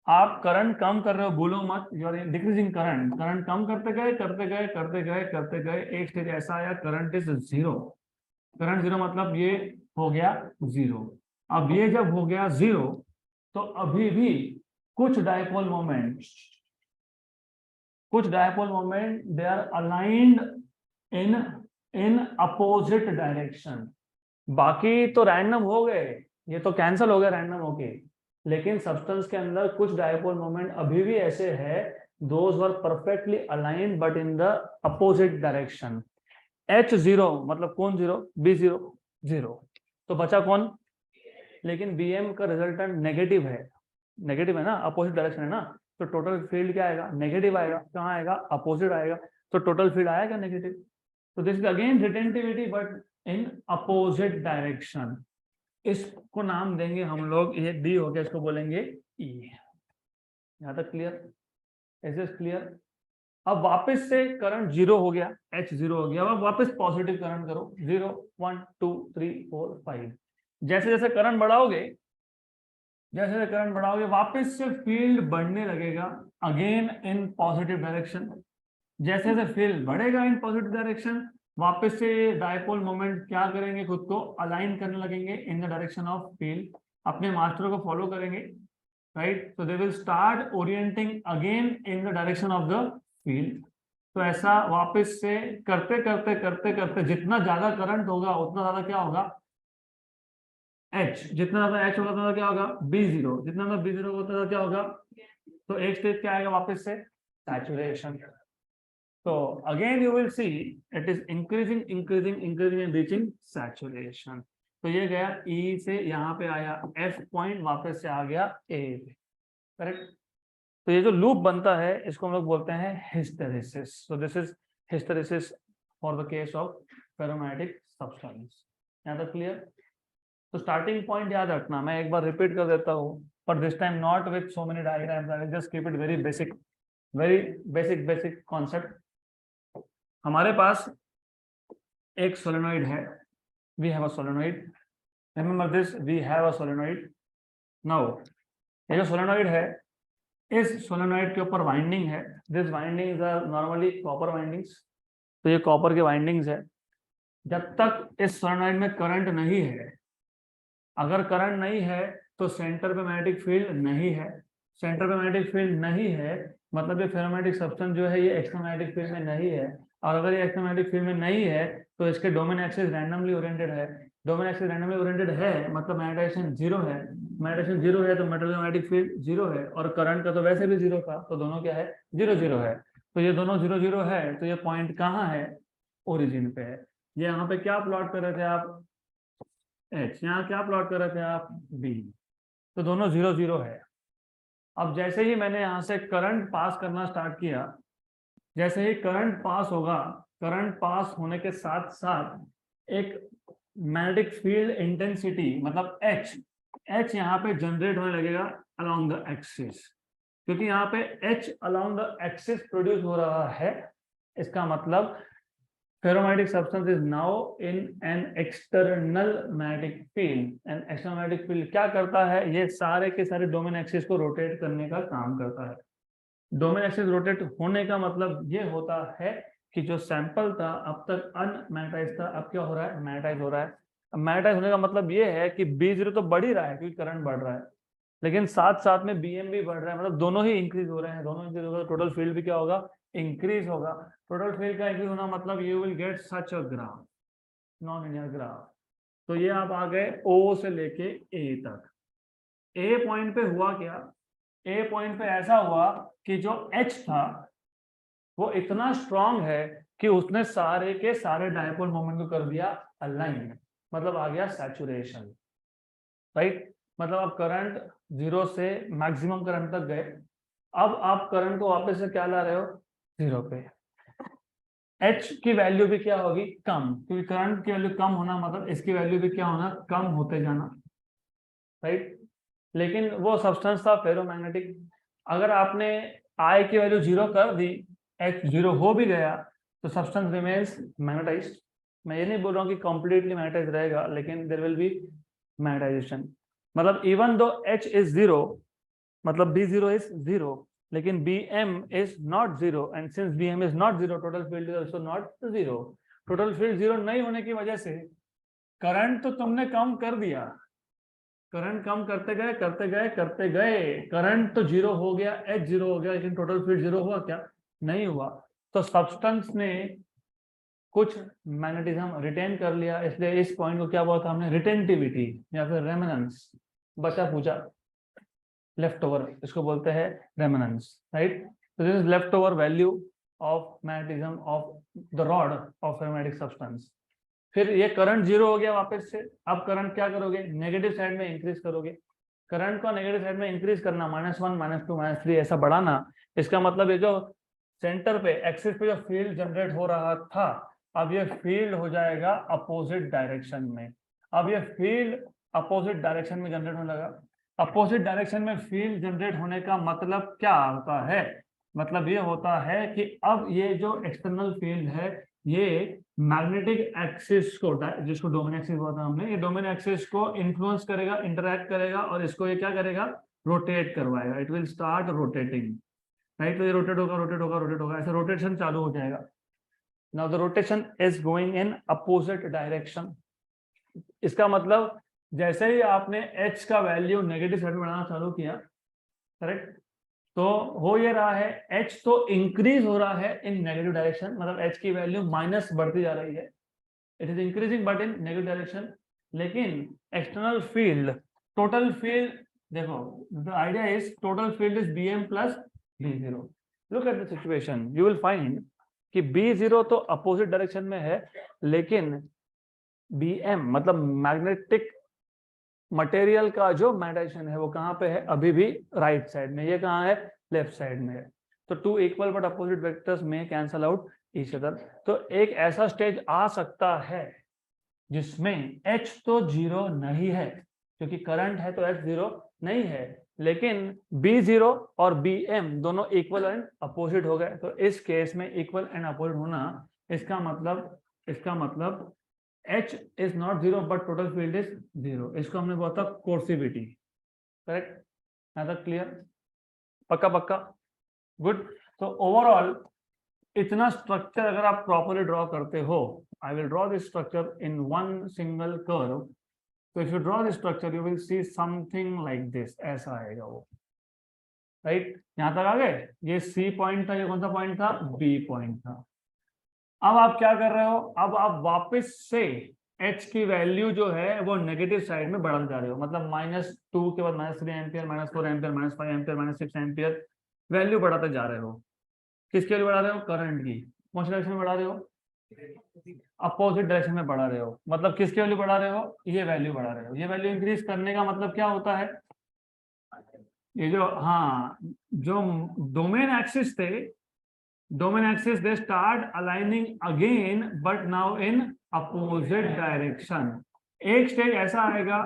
आप करंट कम कर रहे हो, भूलो मत, you are decreasing current, current कम करते गए करते गए करते गए करते गए, एक स्टेज ऐसा आया करंट इज 0। करंट 0 मतलब ये हो गया 0। अब ये जब हो गया 0 तो अभी भी कुछ dipole moment they are aligned in opposite direction. बाकी तो रैंडम हो गए, ये तो कैंसिल हो गया रैंडम होके, लेकिन सब्सटेंस के अंदर कुछ डायपोल मोमेंट अभी भी ऐसे है, those were perfectly aligned but in the opposite direction. H0 मतलब कौन 0, B0 0, तो बचा कौन, लेकिन BM का रिजल्टेंट नेगेटिव है ना, अपोजिट डायरेक्शन है ना, तो टोटल फील्ड क्या आएगा, नेगेटिव आएगा। कहाँ आएगा, अपोजिट आएगा, तो टोटल फील्ड आया क्या, नेगेटिव। तो this is again retentivity but in opposite direction. इसको नाम देंगे हम लोग, ये D हो गया, इसको बोलेंगे E। यहाँ तक क्लियर, इज दिस क्लियर। अब वापस से करंट 0 हो गया, H0 हो गया, अब वापस पॉजिटिव करंट करो, 0, 1, 2, 3, 4, 5। जैसे जैसे करंट बढ़ाओगे वापस से फील्ड बढ़ने लगेगा, अगेन इन पॉजिटिव डायरेक्शन। जैसे जैसे फील्ड बढ़ेगा इन पॉजिटिव डायरेक्शन, वापस से डायपोल मोमेंट क्या करेंगे, खुद को अलाइन करने लगेंगे इन द डायरेक्शन ऑफ फील्ड, अपने मास्टर को फॉलो करेंगे, right. So they will start orienting again in the direction of the field. तो ऐसा वापस से करते करते करते करते जितना ज्यादा करंट होगा उतना ज्यादा क्या होगा, H, जितना ज्यादा H होगा उतना क्या होगा, B0, जितना ज्यादा B0 होगा उतना क्या होगा। तो एक स्टेज क्या आएगा वापस से, saturation. So again you will see it is increasing and reaching saturation। तो ये गया E से यहाँ पे आया F पॉइंट, वापस से आ गया A पे, करेक्ट। तो ये जो लूप बनता है इसको हम लोग बोलते हैं hysteresis. So this is hysteresis for the case of ferromagnetic substance. यहाँ तक क्लियर। तो स्टार्टिंग पॉइंट याद रखना, मैं एक बार रिपीट कर देता हूँ, पर this time not with so many diagrams, I will just keep it very basic concept. हमारे पास एक सोलेनॉइड है, we have a solenoid, remember this, we have a solenoid. Now ये जो सोलेनॉइड है, इस सोलेनॉइड के ऊपर वाइंडिंग है, this windings are normally copper windings. तो ये कॉपर के वाइंडिंग्स है। जब तक इस सोलेनॉइड में करंट नहीं है, अगर करंट नहीं है तो सेंटर पे मैग्नेटिक फील्ड नहीं है, सेंटर पे मैग्नेटिक फील्ड नहीं है मतलब ये फेरोमैग्नेटिक सब्सटेंस जो है ये एक्स्ट्रामैग्नेटिक फील्ड में नहीं है। और अगर ये एक्स्ट्रामैग्नेटिक फील्ड में नहीं है तो इसके डोमेन एक्सिस रैंडमली ओरिएंटेड है। डोमेन एक्सिस रैंडमली ओरिएंटेड है मतलब मैग्नेटाइजेशन 0 है। मैग्नेटाइजेशन 0 है तो मैग्नेटिक फील्ड 0 है, और करंट का तो वैसे भी 0 था, तो दोनों क्या है, 0 0 है। तो ये दोनों 0 0 है, तो ये पॉइंट कहाँ है, ओरिजिन पे है। ये यहाँ पे क्या प्लॉट कर रहे थे आप, H, यहाँ क्या प्लॉट कर रहे थे आप, B। तो दोनों 0 0 है। अब जैसे ही मैंने यहाँ से करंट पास करना स्टार्ट किया, जैसे ही करंट पास होगा, करंट पास होने के साथ साथ एक मैग्नेटिक फील्ड इंटेंसिटी मतलब H यहाँ पे जनरेट होने लगेगा अलोंग द एक्सिस। क्योंकि यहाँ पे H along the axis produce हो रहा है, इसका मतलब ferromagnetic substance is now in an external magnetic field. And external magnetic field क्या करता है, ये सारे के सारे डोमेन एक्सिस को रोटेट करने का काम करता है। डोमेन एक्सिस रोटेट होने का मतलब ये होता है कि जो सैंपल था अब तक अनमैग्नेटाइज था, अब क्या हो रहा है, मैग्नेटाइज हो रहा है। मैग्नेटाइज होने का मतलब ये है कि B0 तो बढ़ ही रहा है क्योंकि करंट बढ़ रहा है, लेकिन साथ साथ में BM भी बढ़ रहा है, मतलब दोनों ही इंक्रीज हो रहे हैं। दोनों इंक्रीज होगा, टोटल फील्ड भी क्या होगा, इंक्रीज होगा। टोटल फील्ड का इंक्रीज होना मतलब you will get such a graph, non linear graph. तो ये आप आ गए O से लेके A तक। A पॉइंट पे हुआ क्या, A पॉइंट पे ऐसा हुआ कि जो H था वो इतना स्ट्रांग है कि उसने सारे के सारे डायपोल मोमेंट को कर दिया अलाइन, मतलब आ गया सैचुरेशन, राइट। मतलब आप करंट 0 से मैक्सिमम करंट तक गए, अब आप करंट को वापस से क्या ला रहे हो, 0 पे। H की वैल्यू भी क्या होगी, कम, क्योंकि करंट की वैल्यू कम होना मतलब इसकी वैल्यू भी क्या होना, कम होते जाना, राइट। लेकिन वो सब्सटेंस था फेरोमैग्नेटिक, अगर आपने I की वैल्यू 0 कर दी, H 0 हो भी गया, तो सब्सटेंस रिमेन्स मैग्नेटाइज्ड। मैं ये नहीं बोल रहा हूँ कि कंप्लीटली मैग्नेटाइज रहेगा, लेकिन देयर विल बी मैग्नेटाइजेशन। मतलब इवन दो H इज 0, मतलब B0 इज 0, लेकिन BM is not 0, and since BM is not 0, total field is also not 0। Total field 0 नहीं होने की वजह से करंट तो तुमने कम कर दिया, करंट कम करते गए करते गए करते गए, करंट तो 0 हो गया, H 0 हो गया, लेकिन टोटल फील्ड 0 हुआ क्या, नहीं हुआ। तो सब्सटेंस ने कुछ मैग्नेटिज्म रिटेन कर लिया, इसलिए इस पॉइंट को क्या बोला था हमने, रिटेंटिविटी या फिर रेमनेंस, बचा पूछा लेफ्ट ओवर, इसको बोलते हैं रेमनेंस, राइट। तो this is left over value of magnetism of the rod of ferromagnetic substance. फिर ये करंट 0 हो गया वापस से, अब करंट क्या करोगे, नेगेटिव साइड में इंक्रीज करोगे। करंट को नेगेटिव साइड में इंक्रीज करना, -1 -2 -3 ऐसा बढ़ाना, इसका मतलब ये जो सेंटर पे एक्सिस पे जो फील्ड जनरेट हो रहा था, अब ये फील्ड हो जाएगा अपोजिट डायरेक्शन में। अब ये फील्ड अपोजिट डायरेक्शन में जनरेट होने लगा। अपोजिट डायरेक्शन में फील्ड जनरेट होने का मतलब क्या होता है, मतलब ये होता है कि अब ये जो एक्सटर्नल फील्ड है ये मैग्नेटिक एक्सिस को, जिसको डोमेन एक्सिस बोला था हमने, ये डोमेन एक्सिस को इन्फ्लुएंस करेगा, इंटरैक्ट करेगा, और इसको ये क्या करेगा, रोटेट करवाएगा। It will start rotating, right. तो ये रोटेट होगा रोटेट होगा रोटेट होगा, ऐसे रोटेशन चालू हो जाएगा। Now the rotation is going in opposite direction. इसका मतलब जैसे ही आपने H का वैल्यू नेगेटिव साइड में बढ़ाना चालू किया, करेक्ट, तो हो ये रहा है, H तो इंक्रीज हो रहा है इन नेगेटिव डायरेक्शन, मतलब H की वैल्यू माइनस बढ़ती जा रही है, it is increasing but in negative direction. लेकिन एक्सटर्नल फील्ड, टोटल फील्ड, देखो the idea is total field is BM plus B0। Look at the situation, you will find कि B0 तो opposite direction में है, लेकिन BM मतलब magnetic material का जो मैग्नेटाइजेशन है वो कहाँ पे है, अभी भी राइट साइड में, ये कहाँ है, लेफ्ट साइड में है। तो two equal but opposite vectors में कैंसल आउट ईच अदर। तो एक ऐसा स्टेज आ सकता है जिसमें H तो 0 नहीं है, क्योंकि करंट है तो H 0 नहीं है, लेकिन B0 और BM दोनों इक्वल एंड अपोजिट हो गए। तो इस केस में इक्वल एंड अपोजिट होना, इसका मतलब H is not 0 but total field is 0। इसको हमने बोला था कोर्सिविटी, करेक्ट, मतलब क्लियर, पक्का पक्का, गुड। तो ओवरऑल इतना स्ट्रक्चर अगर आप प्रॉपरली ड्रॉ करते हो, I will draw this structure in one single curve. तो if you draw this structure you will see something like this, ऐसा आएगा वो, राइट। यहां तक आ गए, ये C पॉइंट था, ये कौन सा पॉइंट था, B पॉइंट था। अब आप क्या कर रहे हो, अब आप वापस से H की वैल्यू जो है वो नेगेटिव साइड में बढ़ा जा रहे हो, मतलब -2 के बाद -3 ampere, -4 ampere, -5 ampere, -6 ampere value बढ़ाते जा रहे हो। किसके लिए बढ़ा रहे हो, करंट की। कौन सी डायरेक्शन में बढ़ा रहे हो, अपोजिट डायरेक्शन में बढ़ा रहे हो। मतलब किसके वैल्यू बढ़ा रहे हो, ये वैल्यू बढ़ा रहे हो। ये वैल्यू इंक्रीज करने का मतलब क्या होता है, ये जो, हाँ, जो डोमेन एक्सिस थे, domain axis they start aligning again but now in opposite direction। एक स्टेज ऐसा आएगा,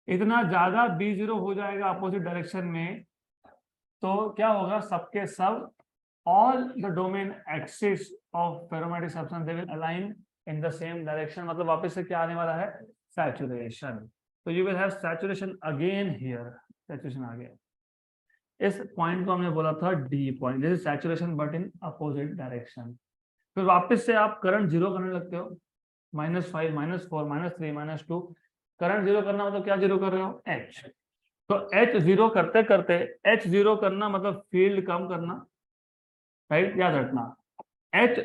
इतना ज्यादा B0 हो जाएगा अपोजिट डायरेक्शन में, तो क्या होगा, सबके सब all the domain axis of ferromagnetic substance they will align in the same direction, मतलब वापस से क्या आने वाला है, सैचुरेशन। तो you will have saturation again here, saturation आ गया। इस पॉइंट को हमने बोला था D point, this is saturation but in opposite direction. फिर वापस से आप करंट जीरो करने लगते हो, -5 -4 -3 -2, करंट जीरो करना मतलब क्या जीरो कर रहे हो, एच। तो एच जीरो करते करते, एच जीरो करना मतलब फील्ड कम करना, राइट, याद रखना। एच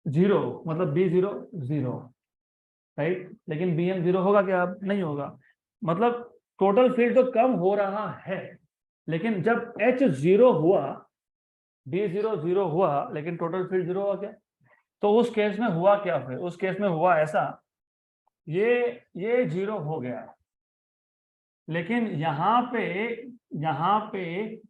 जीरो मतलब बी जीरो जीरो, राइट, लेकिन बी एम जीरो होगा क्या, नहीं होगा, मतलब टोटल फील्ड तो कम हो रहा है, लेकिन जब एच जीरो हुआ, बी जीरो जीरो हुआ, लेकिन टोटल फील्ड जीरो हुआ क्या, तो उस केस में हुआ क्या, फिर उस केस में हुआ ऐसा, ये जीरो हो गया, लेकिन यहाँ पे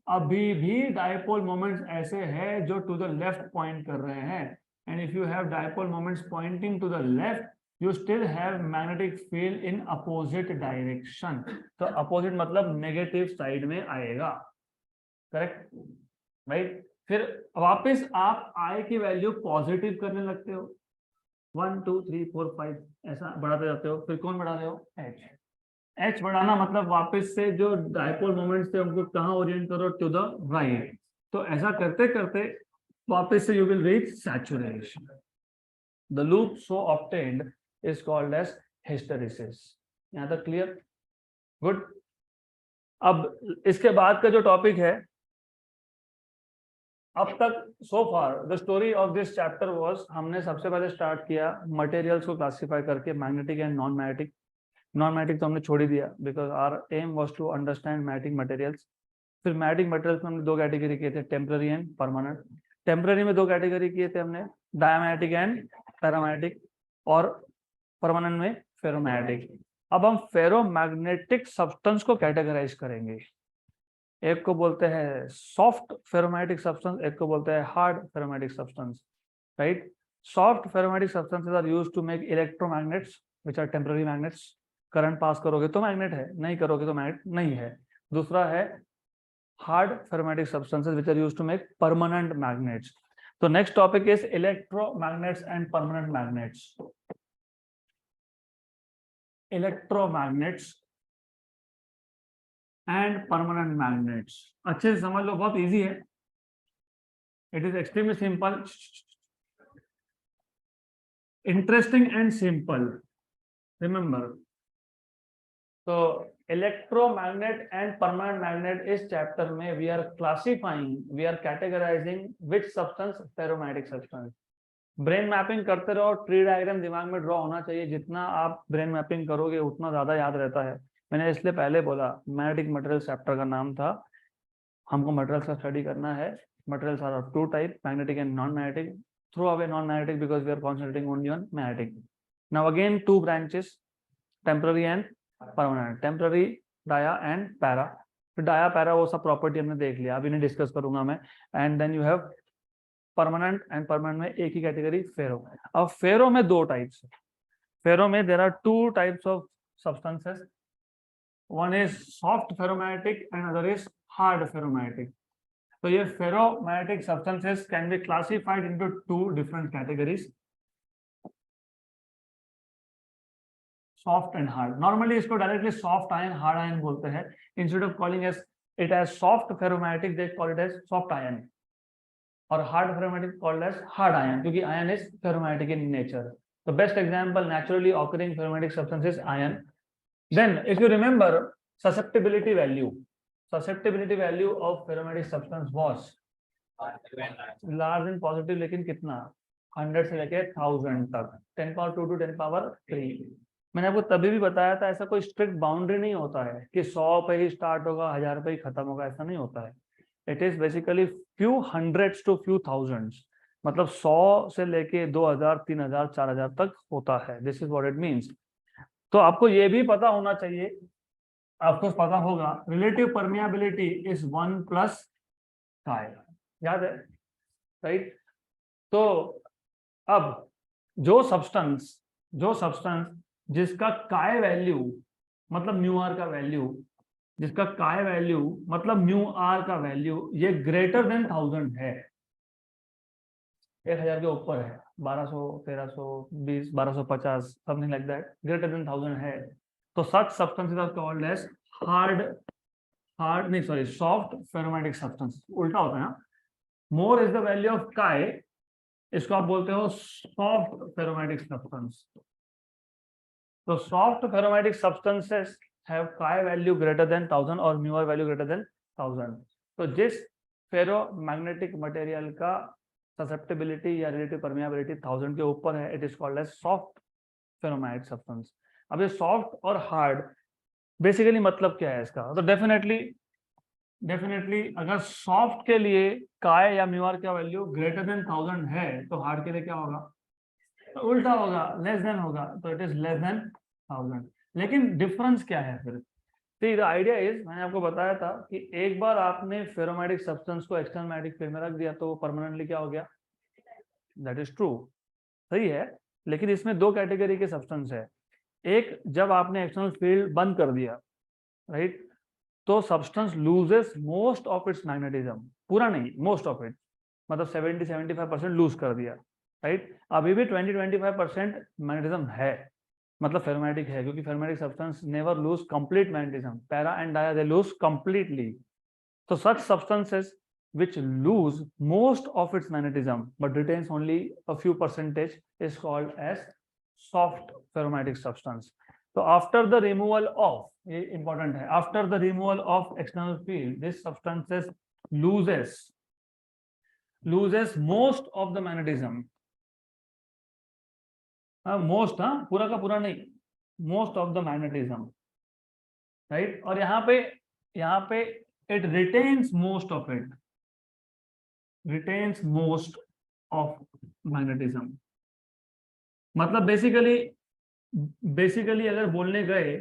अभी भी डायपोल मोमेंट्स ऐसे हैं जो टू द लेफ्ट पॉइंट कर रहे हैं, and if you have dipole moments pointing to the left, you still have magnetic field in opposite direction. तो अपोजिट मतलब नेगेटिव साइड में आएगा, करेक्ट, राइट। फिर वापस आप आई की वैल्यू पॉजिटिव करने लगते हो, 1 2 3 4 5 ऐसा बढ़ाते जाते हो, फिर कौन बढ़ा रहे हो, एच। एच बढ़ाना मतलब वापस से जो डायपोल मोमेंट्स थे उनको कहाँ ओरिएंट करो, टू द राइट। तो ऐसा करते करते वापस से you will reach saturation. The loop so obtained is called as hysteresis. यहाँ तक क्लियर, गुड। अब इसके बाद का जो टॉपिक है, अब तक so far the story of this chapter was, हमने सबसे पहले स्टार्ट किया मटेरियल्स को क्लासिफाई करके, magnetic and non magnetic. Non magnetic तो हमने छोड़ ही दिया, because our aim was to understand magnetic materials. फिर मैग्नेटिक मटेरियल्स में हमने दो कैटेगरी किए थे, टेम्पररी एंड परमानेंट। टेम्पररी में दो कैटेगरी किए थे हमने, डायमैग्नेटिक एंड पैरामैग्नेटिक, और परमानेंट में फेरोमैग्नेटिक। अब हम फेरोमैग्नेटिक सब्सटेंस को कैटेगराइज करेंगे, एक को बोलते हैं सॉफ्ट फेरोमैग्नेटिक सब्सटेंस, एक को बोलते हैं hard ferromagnetic substance, right. Soft ferromagnetic substances are used to make electromagnets which are temporary magnets. Current pass करोगे तो मैग्नेट है, नहीं करोगे तो मैग्नेट नहीं है। दूसरा है hard ferromagnetic substances which are used to make permanent magnets. तो next topic is electromagnets and permanent magnets. Electromagnets and permanent magnets, अच्छे से समझ लो, बहुत इजी है, it is extremely simple, interesting and simple, remember. तो इलेक्ट्रोमैग्नेट एंड परमानेंट मैग्नेट, इस chapter में we are classifying, we are categorizing which substance, ferromagnetic substance. Brain mapping करते रहो, ट्री डायग्राम दिमाग में ड्रॉ होना चाहिए, जितना आप ब्रेन मैपिंग करोगे उतना ज्यादा याद रहता है। मैंने इसलिए पहले बोला मैग्नेटिक मटेरियल चैप्टर का नाम था, हमको मटेरियल्स का स्टडी करना है। Materials are of two type, magnetic and non magnetic. Throw away non magnetic because we are concentrating only on magnetic. Now again two branches, temporary and permanent, temporary, dia and para. फिर dia para वो सब property हमने देख लिया, अभी नहीं discuss करूंगा मैं। And then you have permanent, and permanent में एक ही कैटेगरी फेरो। अब फेरो में दो टाइप्स है, फेरो में there are two types of substances, one is soft ferromagnetic and other is hard ferromagnetic. तो ये ferromagnetic substances can be classified into two different categories, soft and hard. Normally इसको directly soft iron, hard iron बोलते हैं, instead of calling it as soft ferromagnetic they call it as soft iron, और hard ferromagnetic called as hard iron, क्योंकि iron is ferromagnetic in nature. The best example naturally occurring ferromatic substance is iron. Then if you remember susceptibility value of ferromatic substance was large and positive, लेकिन कितना, 100 से लेके 1000 तक, 10 power 2 to 10 power 3। मैंने आपको तभी भी बताया था, ऐसा कोई स्ट्रिक्ट बाउंड्री नहीं होता है कि 100 पे ही स्टार्ट होगा 1000 पे ही खत्म होगा, ऐसा नहीं होता है। It is basically few hundreds to few thousands, मतलब 100 से लेके 2000 3000 4000 तक होता है, this is what it means. तो आपको ये भी पता होना चाहिए, आपको पता होगा relative permeability is 1 plus chi, याद है, राइट। तो अब जो सब्सटेंस जिसका काय वैल्यू मतलब म्यू आर का वैल्यू, जिसका काय वैल्यू मतलब म्यू आर का वैल्यू ये ग्रेटर देन 1000 है, 1000 के ऊपर है, 1200, 1320, 1250, something like that, greater than 1000 है, तो such substances are called as hard, नहीं सॉरी, सॉफ्ट फेरोमैटिक सब्सटेंस। उल्टा होता है ना, more is the value of chi, इसको आप बोलते हो सॉफ्ट फेरोमैटिक सब्सटेंस। तो soft ferromagnetic substances have chi value greater than 1000 और म्यूर वैल्यू ग्रेटर देन 1000। तो जिस फेरोमैग्नेटिक मटेरियल का ससेप्टेबिलिटी या रिलेटिव परमिएबिलिटी 1000 के ऊपर है, it is called as soft ferromagnetic substance. अब ये सॉफ्ट और हार्ड बेसिकली मतलब क्या है इसका? तो डेफिनेटली अगर सॉफ्ट के लिए काय या म्यूर का वैल्यू ग्रेटर देन 1000 है, तो हार्ड के लिए क्या होगा? तो उल्टा होगा, लेस देन होगा, तो इट इज लेस देन 1000। लेकिन डिफरेंस क्या है फिर? द आइडिया इज, मैंने आपको बताया था कि एक बार आपने फेरोमैटिक सब्सटेंस को एक्सटर्नल मैग्नेटिक फील्ड में रख दिया तो वो परमानेंटली क्या हो गया? दैट इज ट्रू, सही है। लेकिन इसमें दो कैटेगरी के सब्सटेंस है। एक, जब आपने एक्सटर्नल फील्ड बंद कर दिया, राइट, तो substance loses most of its magnetism, पूरा नहीं, मोस्ट ऑफ इट, मतलब 70-75% लूज कर दिया, राइट। अभी भी 20-25% मैग्नेटिज्म है, मतलब फेरोमैटिक है, क्योंकि ferromagnetic substance never lose complete magnetism, para and dia they lose completely. तो such substances which lose most of its magnetism but retains only a few percentage is called as soft ferromatic substance. So after the removal of, ये important है, after the removal of external field, this substances loses most of the magnetism. Most, हाँ, पूरा का पूरा नहीं, most of the magnetism, right. और यहाँ पे it retains most of it, retains most of magnetism. मतलब बेसिकली अगर बोलने गए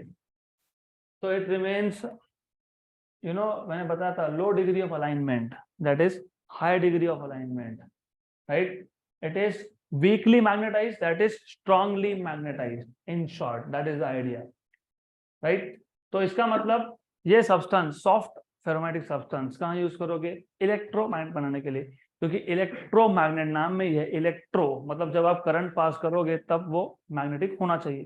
तो इट रिमेन्स, मैंने बताया था, low degree of alignment, that is high degree of alignment, right. It is weakly magnetized, that is strongly magnetized, in short that is the idea, right। तो इसका मतलब ये सब्सटेंस, सॉफ्ट फेरोमैटिक सब्सटेंस, कहाँ use करोगे? Electromagnet बनाने के लिए, क्योंकि इलेक्ट्रोमैग्नेट नाम में ही है, इलेक्ट्रो मतलब जब आप करंट पास करोगे तब वो मैग्नेटिक होना चाहिए।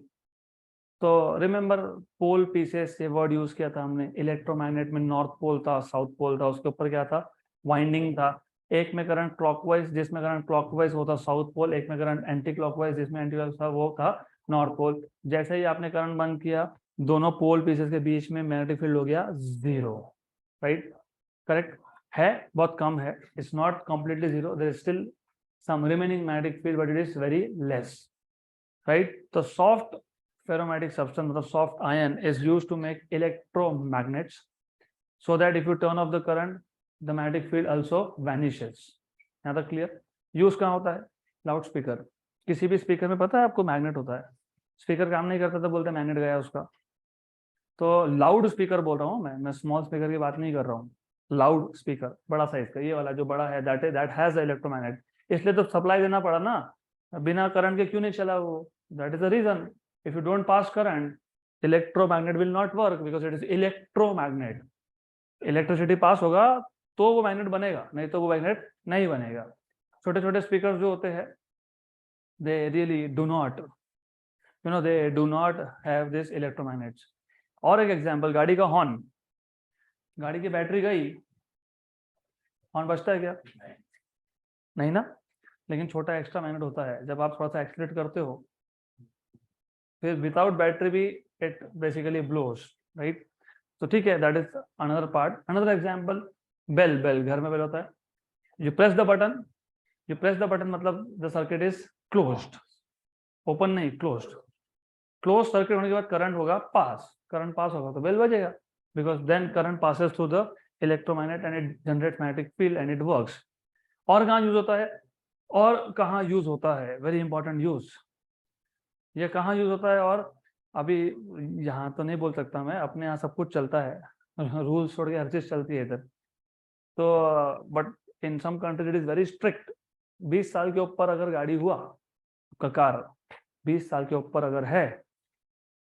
तो रिमेंबर पोल पीसेस, ये वर्ड यूज किया था हमने। इलेक्ट्रोमैग्नेट में नॉर्थ पोल था, साउथ पोल था, उसके ऊपर क्या था? वाइंडिंग था। एक में करंट क्लॉकवाइज, जिसमें करंट क्लॉकवाइज होता साउथ पोल, एक में करंट एंटी क्लॉकवाइज, जिसमें एंटी क्लॉकवाइज था, वो था नॉर्थ पोल। जैसे ही आपने करंट बंद किया, दोनों पोल पीसेस के बीच में मैग्नेटिक फील्ड हो गया जीरो, राइट। करेक्ट है, बहुत कम है, it's not completely zero, there is still some remaining magnetic field but it is very less, right. तो सॉफ्ट ferromatic substance, मतलब soft iron, is used to make electromagnets, so that if you turn off the current, the magnetic field also vanishes. यहाँ तक clear? Use कहाँ होता है? Loud speaker. किसी भी speaker में पता है आपको मैग्नेट होता है। स्पीकर काम नहीं करता तो बोलते हैं मैग्नेट गया उसका। तो लाउड स्पीकर बोल रहा हूँ मैं स्मॉल स्पीकर की बात नहीं कर रहा हूँ। लाउड स्पीकर बड़ा साइज का, ये वाला जो बड़ा है, दैट हैज इलेक्ट्रोमैग्नेट। इसलिए तो सप्लाई देना पड़ा ना, बिना करंट के क्यों नहीं चला वो? That is the reason. If you don't pass current, electromagnet will not work because it is electromagnet. Electricity pass होगा तो वो मैग्नेट बनेगा, नहीं तो वो मैग्नेट नहीं बनेगा। छोटे छोटे स्पीकर जो होते हैं, they really do not, they do not have this electromagnets. और एक एग्जांपल, गाड़ी का हॉर्न। गाड़ी की बैटरी गई, हॉर्न बजता है क्या? नहीं ना। लेकिन छोटा एक्स्ट्रा मैग्नेट होता है, जब आप थोड़ा सा एक्सीलरेट करते हो, फिर विदाउट बैटरी भी इट बेसिकली ब्लोस, राइट। तो ठीक है, that is another part. Another example, bell. घर में बेल होता है, यू प्रेस द बटन, मतलब the circuit is closed, open नहीं, क्लोज्ड। क्लोज सर्किट होने के बाद करंट होगा पास, करंट पास होगा तो बेल बजेगा, because then current passes through the electromagnet and it generates magnetic field and it works. और कहाँ यूज होता है? वेरी इंपॉर्टेंट यूज, ये कहाँ यूज होता है? और अभी यहाँ तो नहीं बोल सकता मैं, अपने यहाँ सब कुछ चलता है, रूल्स छोड़ के हर चीज चलती है इधर। तो but in some countries it is very strict. 20 साल के ऊपर अगर गाड़ी हुआ, कार 20 साल के ऊपर अगर है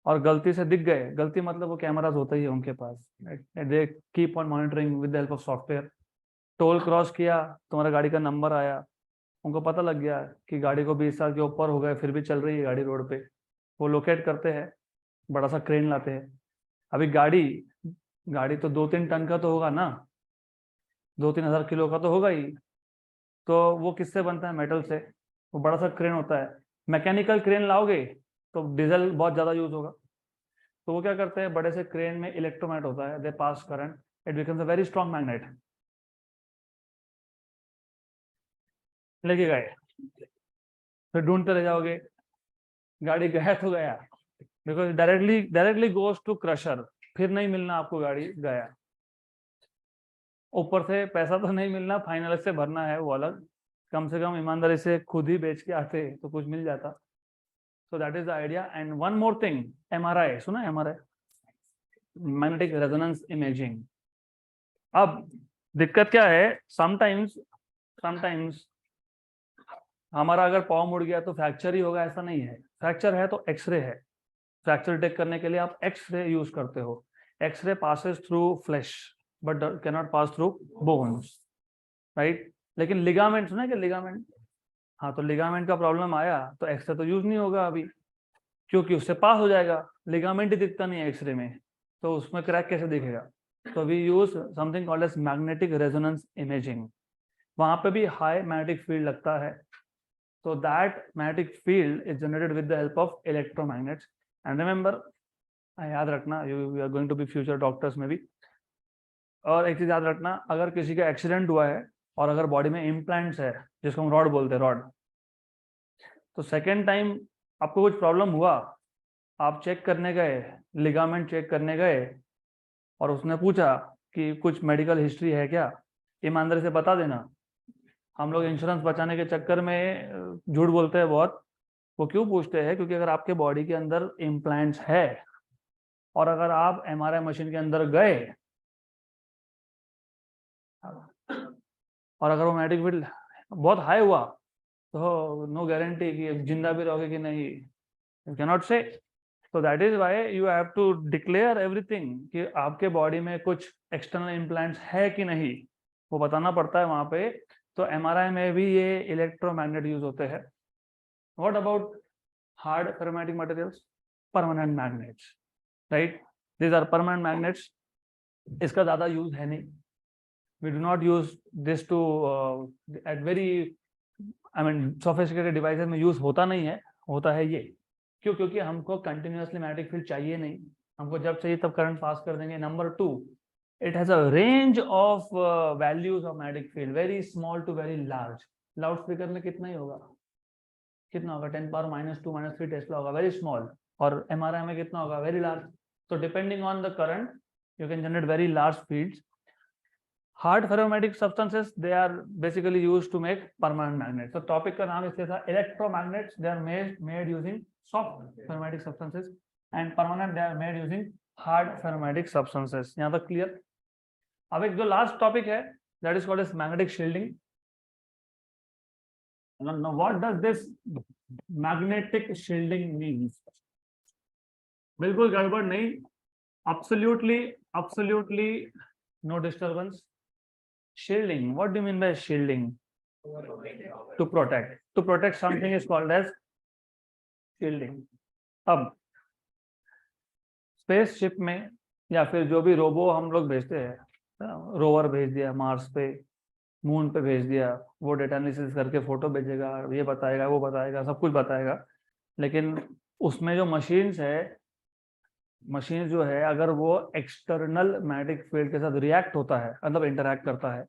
और गलती से दिख गए, गलती मतलब वो कैमराज होता ही है उनके पास, they keep on monitoring with the help of software. Toll cross किया, तुम्हारा गाड़ी का नंबर आया, उनको पता लग गया कि गाड़ी को 20 साल के ऊपर हो गए फिर भी चल रही है गाड़ी रोड पे, वो लोकेट करते हैं, बड़ा सा क्रेन लाते हैं। अभी गाड़ी तो 2-3 टन का तो होगा ना, 2-3 हजार किलो का तो होगा ही। तो वो किससे बनता है? मेटल से। वो बड़ा सा क्रेन होता है। मैकेनिकल क्रेन लाओगे तो डीजल बहुत ज्यादा यूज होगा। तो वो क्या करते हैं, बड़े से क्रेन में इलेक्ट्रोमैग्नेट होता है, they pass current, it becomes a very strong magnet. लेके गए, फिर ढूंढते रह जाओगे, गाड़ी गया तो गया, because directly goes to crusher, फिर नहीं मिलना आपको, गाड़ी गया। ऊपर से पैसा तो नहीं मिलना, फाइनल से भरना है वो अलग, कम से कम ईमानदारी से खुद ही बेच के आते तो कुछ मिल जाता। So that is the idea. And one more thing, MRI सुना? MRI, magnetic resonance imaging. अब दिक्कत क्या है, समटाइम्स हमारा अगर पाँव मुड़ गया तो फ्रैक्चर ही होगा, ऐसा नहीं है। फ्रैक्चर है तो एक्सरे है। फ्रैक्चर डिटेक्ट करने के लिए आप एक्सरे यूज करते हो। X-ray passes through flesh but can not pass through bones, right? लेकिन लिगामेंट सुना है क्या? लिगामेंट, हाँ, तो लिगामेंट का प्रॉब्लम आया तो एक्सरे तो यूज नहीं होगा अभी, क्योंकि उससे पास हो जाएगा। लिगामेंट ही दिखता नहीं है एक्सरे में, तो उसमें क्रैक कैसे दिखेगा? तो we use something called as magnetic resonance imaging. वहां पे भी हाई मैग्नेटिक फील्ड लगता है। So that magnetic field is generated with the help of electromagnets. And remember, याद रखना, you are going to be future doctors में भी। और एक चीज याद रखना, अगर किसी का एक्सीडेंट हुआ है और अगर बॉडी में इम्प्लांट्स है, जिसको हम रॉड बोलते हैं, रॉड, तो सेकेंड टाइम आपको कुछ प्रॉब्लम हुआ, आप चेक करने गए, लिगामेंट चेक करने गए, और उसने पूछा कि कुछ मेडिकल हिस्ट्री है क्या, ईमानदारी से बता देना। हम लोग इंश्योरेंस बचाने के चक्कर में झूठ बोलते हैं बहुत। वो क्यों पूछते हैं? क्योंकि अगर आपके बॉडी के अंदर इम्प्लांट्स है और अगर आप एमआरआई मशीन के अंदर गए और अगर वो मैग्नेटिक फील्ड बहुत हाई हुआ, तो नो गारंटी कि जिंदा भी रहोगे कि नहीं, यू कैन नॉट से। तो that is why you have to declare everything कि आपके बॉडी में कुछ एक्सटर्नल इम्प्लांट्स है कि नहीं, वो बताना पड़ता है वहां पे। तो एमआरआई में भी ये इलेक्ट्रोमैग्नेट यूज होते हैं। What about hard ferromagnetic materials? Permanent magnets, right? These are permanent magnets. इसका ज्यादा यूज है नहीं। We do not use this to at very, I mean sophisticated devices में यूज होता नहीं है। होता है ये क्यों? क्योंकि हमको कंटिन्यूअसली मैग्नेटिक फील्ड चाहिए नहीं, हमको जब चाहिए तब करंट पास कर देंगे। Number 2, it has a range of values of magnetic field, very small to very large. Loud speaker में कितना ही होगा, कितना होगा, 10⁻², -3 टेस्ला होगा, वेरी स्मॉल। और एमआरआई में कितना होगा, वेरी लार्ज। तो depending on the current you can generate very large fields. Hard ferromagnetic substances, they are basically used to make permanent magnet. तो टॉपिक का नाम इसलिए था electromagnets, they are made using soft ferromagnetic substances, and permanent they are made using hard ferromagnetic substances. यहाँ तक clear? अब एक जो लास्ट टॉपिक है, that is called as magnetic shielding. What does this magnetic shielding means? बिल्कुल गड़बड़ नहीं, absolutely no disturbance. Shielding, what do you mean by shielding? To protect something is called as shielding. अब spaceship में या फिर जो भी रोबो हम लोग भेजते हैं, रोवर भेज दिया मार्स पे, मून पे भेज दिया, वो डेटा एनालिसिस करके फोटो भेजेगा, ये बताएगा, वो बताएगा, सब कुछ बताएगा। लेकिन उसमें जो मशीन जो है, अगर वो एक्सटर्नल मैग्नेटिक फील्ड के साथ रिएक्ट होता है, मतलब इंटरैक्ट करता है,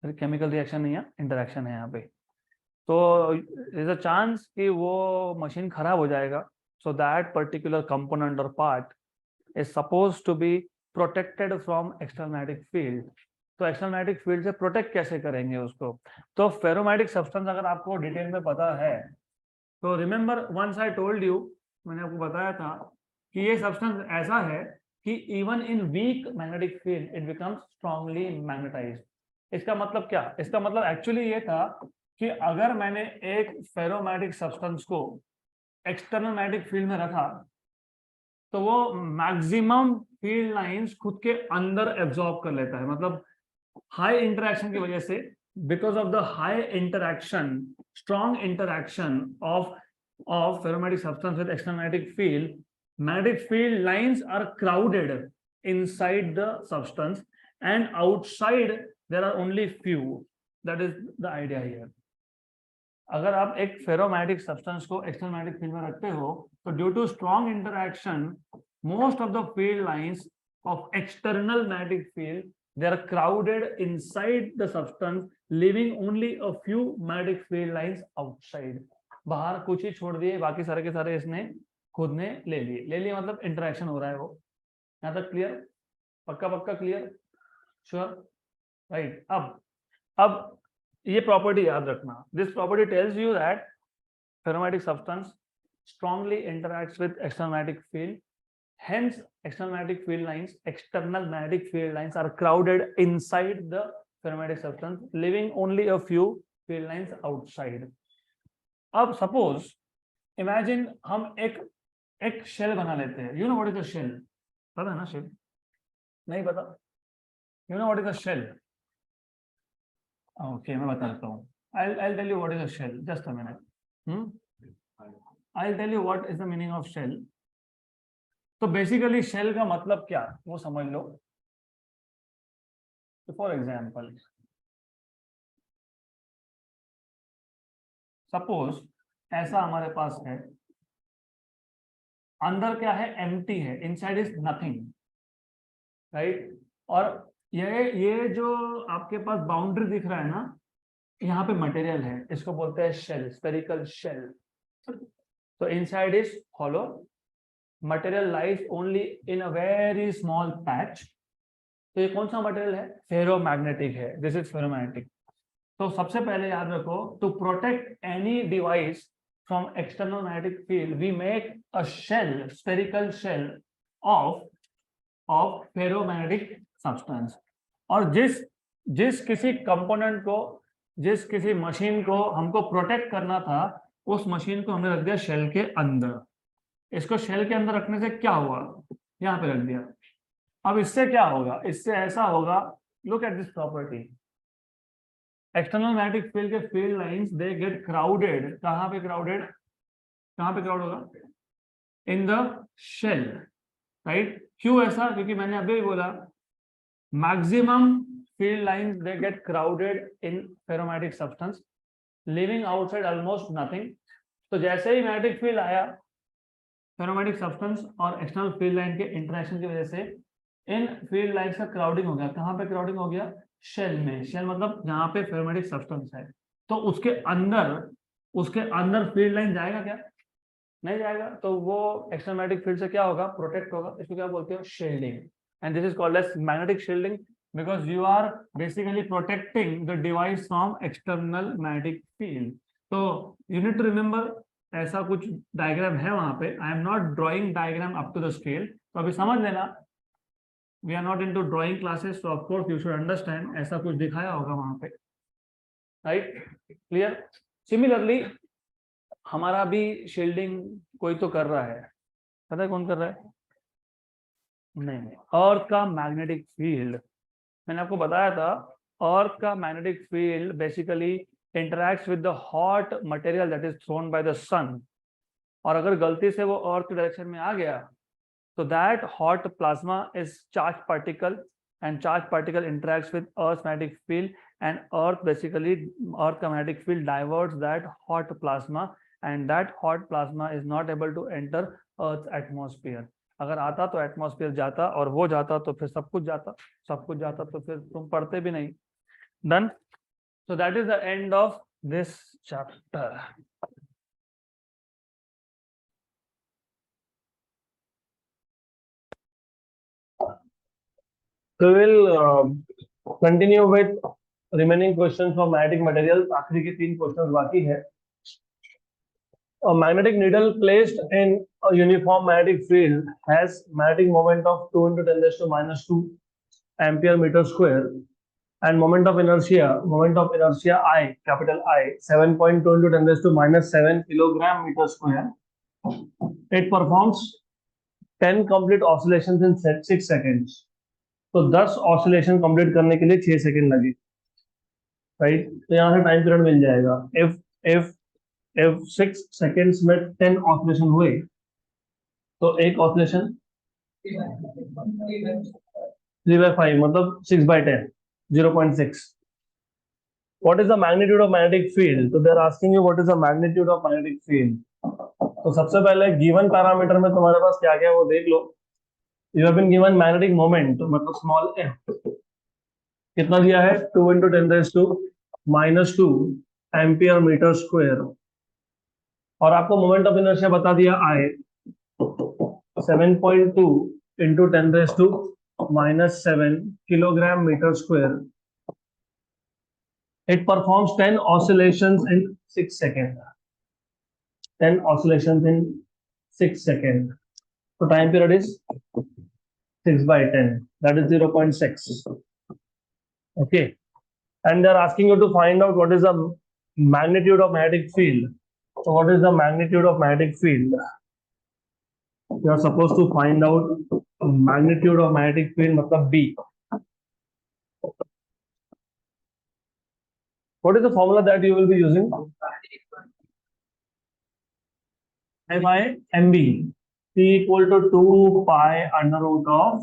केमिकल रिएक्शन नहीं है, इंटरैक्शन है यहाँ पे, तो इज अ चांस कि वो मशीन खराब हो जाएगा। सो दैट पर्टिकुलर कंपोनेंट और part is suppose to be protected from external magnetic field. तो एक्सटर्नल मैग्नेटिक फील्ड से प्रोटेक्ट कैसे करेंगे उसको? तो फेरोमैग्नेटिक सब्सटेंस अगर आपको डिटेल में पता है, तो remember once I told you, मैंने आपको बताया था कि ये सब्सटेंस ऐसा है कि even in weak magnetic field it becomes strongly magnetised. इसका मतलब क्या? इसका मतलब एक्चुअली ये था कि अगर मैंने एक फेरोमैग्नेटिक सब्सटेंस को एक्सटर्नल मैग्नेटिक फील्ड में रखा, तो वो मैक्सिमम फील्ड लाइंस खुद के अंदर एब्जॉर्ब कर लेता है। मतलब हाई इंटरेक्शन की वजह से, because of the high interaction, strong interaction of ferromagnetic substance with extramagnetic field, magnetic field lines are crowded inside the substance, and outside there are only few. That is the idea here. अगर आप एक ferromagnetic substance को एक्सटरमैग्नेटिक field में रखते हो तो due to strong interaction most of the field lines of external magnetic field they are crowded inside the substance, leaving only a few magnetic field lines outside. बाहर कुछ ही छोड़ दिए, बाकी सारे के सारे इसने खुद ने ले लिए मतलब इंटरेक्शन हो रहा है वो. यहाँ तक क्लियर? पक्का क्लियर? श्योर? राइट. अब ये प्रॉपर्टी याद रखना. This property tales you that ferromagnetic substance strongly interacts with external magnetic field. Hence, external magnetic field lines are crowded inside the ferromagnetic substance, leaving only a few field lines outside. अब suppose, imagine हम एक shell बना लेते हैं. You know what is a shell? पता है ना shell? नहीं पता? You know what is a shell? Okay, मैं बता देता हूँ. I'll tell you what is a shell. Just a minute. I'll tell you what is the meaning of shell. तो बेसिकली शेल का मतलब क्या वो समझ लो. फॉर एग्जाम्पल सपोज ऐसा हमारे पास है, अंदर क्या है? एम्प्टी है, इनसाइड इज नथिंग, राइट. और ये जो आपके पास बाउंड्री दिख रहा है ना, यहाँ पे मटेरियल है, इसको बोलते हैं शेल, स्फेरिकल शेल. तो inside is hollow, material lies only in a very small patch. तो ये कौन सा मटेरियल है? फेरोमैग्नेटिक है. This is ferromagnetic. तो सबसे पहले याद रखो, to protect any device from external magnetic field we make a shell, spherical shell of ferromagnetic substance. और जिस किसी कंपोनेंट को, जिस किसी मशीन को हमको प्रोटेक्ट करना था, उस मशीन को हमने रख दिया शेल के अंदर. इसको शेल के अंदर रखने से क्या हुआ? यहाँ पे रख दिया. अब इससे क्या होगा? इससे ऐसा होगा, look at this property. External magnetic field के field lines they get crowded. कहाँ पे क्राउडेड होगा? In the shell, right. क्यों ऐसा? क्योंकि मैंने अभी बोला maximum field lines they get crowded in ferromagnetic substance, living outside almost nothing. तो जैसे ही मैग्नेटिक फील्ड आया, फेरोमैग्नेटिक सब्सटेंस और एक्सटर्नल फील्ड लाइन के इंटरेक्शन की वजह से इन फील्ड लाइंस का क्राउडिंग हो गया. कहाँ पे क्राउडिंग हो गया? शेल में. शेल मतलब जहाँ पे फेरोमैग्नेटिक सब्सटेंस है. तो उसके अंदर फील्ड लाइन जाएगा क्या? नहीं जाएगा. तो वो एक्सटर्नल मैग्नेटिक फील्ड से क्या होगा? प्रोटेक्ट होगा. इसको क्या बोलते हो? Shielding. And this is called as magnetic shielding because you are basically protecting the device from external magnetic field. तो यू नीड टू रिमेंबर, ऐसा कुछ डायग्राम है वहां पे. I am not drawing diagram up to the scale. तो अभी समझ लेना, we are not into drawing classes, so of course you should understand. ऐसा कुछ दिखाया होगा वहां पे, राइट. क्लियर? सिमिलरली हमारा भी शील्डिंग कोई तो कर रहा है. पता है कौन कर रहा है? नहीं, अर्थ का मैग्नेटिक फील्ड. मैंने आपको बताया था, अर्थ का magnetic field basically interacts with the hot material that is thrown by the sun. और अगर गलती से वो अर्थ के डायरेक्शन में आ गया, तो that hot plasma is charged particle, and charged particle interacts with Earth's magnetic field, and Earth का magnetic field diverts that hot plasma, and that hot plasma is not able to enter Earth's atmosphere. अगर आता तो atmosphere जाता, और वो जाता तो फिर सब कुछ जाता तो फिर तुम पढ़ते भी नहीं. Done. So that is the end of this chapter. So we'll continue with remaining questions for magnetic materials. आखिरी के 3 questions बाकी है. A magnetic needle placed in a uniform magnetic field has magnetic moment of 2 × 10⁻² ampere meter square and moment of inertia I, capital I, 7.2 × 10⁻7 kilogram meter square. It performs 10 complete oscillations in 6 seconds. तो 10 oscillation complete करने के लिए 6 second लगे, right. तो यहाँ से time period मिल जाएगा. If if 6 seconds में 10 ऑसिलेशन हुए तो एक ऑसिलेशन 3/5 मतलब 6/10 0.6. What is the magnitude of magnetic field? So they are asking you what is the magnitude of magnetic field. तो सबसे पहले गिवन पैरामीटर में तुम्हारे पास क्या क्या है वो देख लो. You have been given magnetic moment, तो मतलब स्मॉल m कितना दिया है 2 × 10⁻⁻2 एम्पियर मीटर स्क्वायर, और आपको मोमेंट ऑफ इनर्शिया बता दिया I 7.2 × 10⁻⁻7 kilogram metre square. It performs 10 oscillations in 6 seconds. 10 oscillations in 6 seconds. So time period is 6/10. That is 0.6. Okay. And they are asking you to find out what is the magnitude of magnetic field. So what is the magnitude of magnetic field? You are supposed to find out magnitude of magnetic field, matlab B. What is the formula that you will be using? I by MB. C equal to 2 pi under root of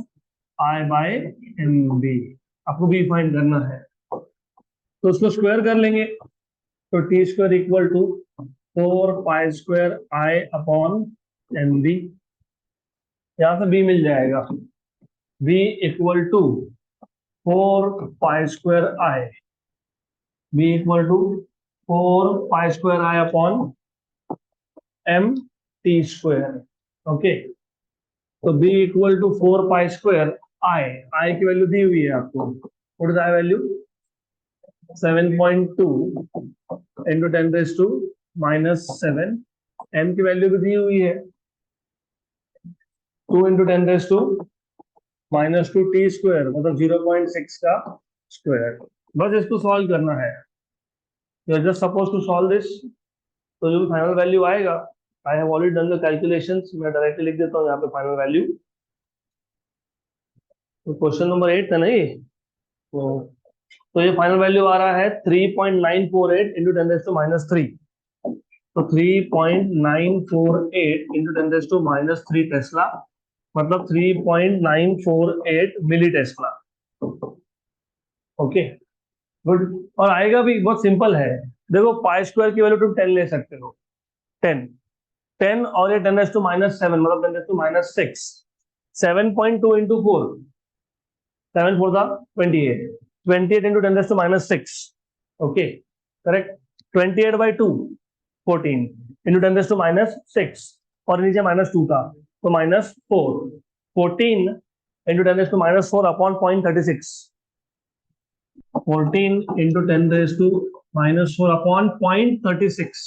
I by MB. आपको B find करना है तो उसको square कर लेंगे, तो T square equal to 4 pi square I upon MB. यहां से B मिल जाएगा. B equal to 4 pi square I. B equal to 4 pi square I upon M T square. Okay, तो B equal to 4 pi square I की value दी हुई है आपको. What is I value? 7.2 × 10⁻⁻7. M की वैल्यू भी दी हुई है 2 × 10⁻⁻2 T स्क्वायर मतलब 0.6 का स्क्वायर. बस इसको सॉल्व करना है. You are just suppose to solve this. तो जो फाइनल वैल्यू आएगा, I have already done the calculations, मैं डायरेक्टली लिख देता हूँ यहाँ पे फाइनल वैल्यू. तो क्वेश्चन नंबर 8 था नहीं, तो ये फाइनल वैल्यू आ रहा है 3.948 × 10⁻³ तो 3.948 × 10⁻³ टेस्ला मतलब 3.948 मिली टेस्ला. Okay good. और आएगा भी बहुत सिंपल है. देखो पाई स्क्वायर की वैल्यू तुम 10 ले सकते हो. 10 और ये 10⁻⁻7 मतलब 10⁻⁻6. 7.2 × 4 7 4 था 28. 28 × 10⁻⁻6. Okay correct. 28/2 14 × 10⁻⁻6 और नीचे -2 था तो -4. 14 × 10⁻⁻4 अपॉन 0.36. 14 × 10⁻⁻4 अपॉन 0.36.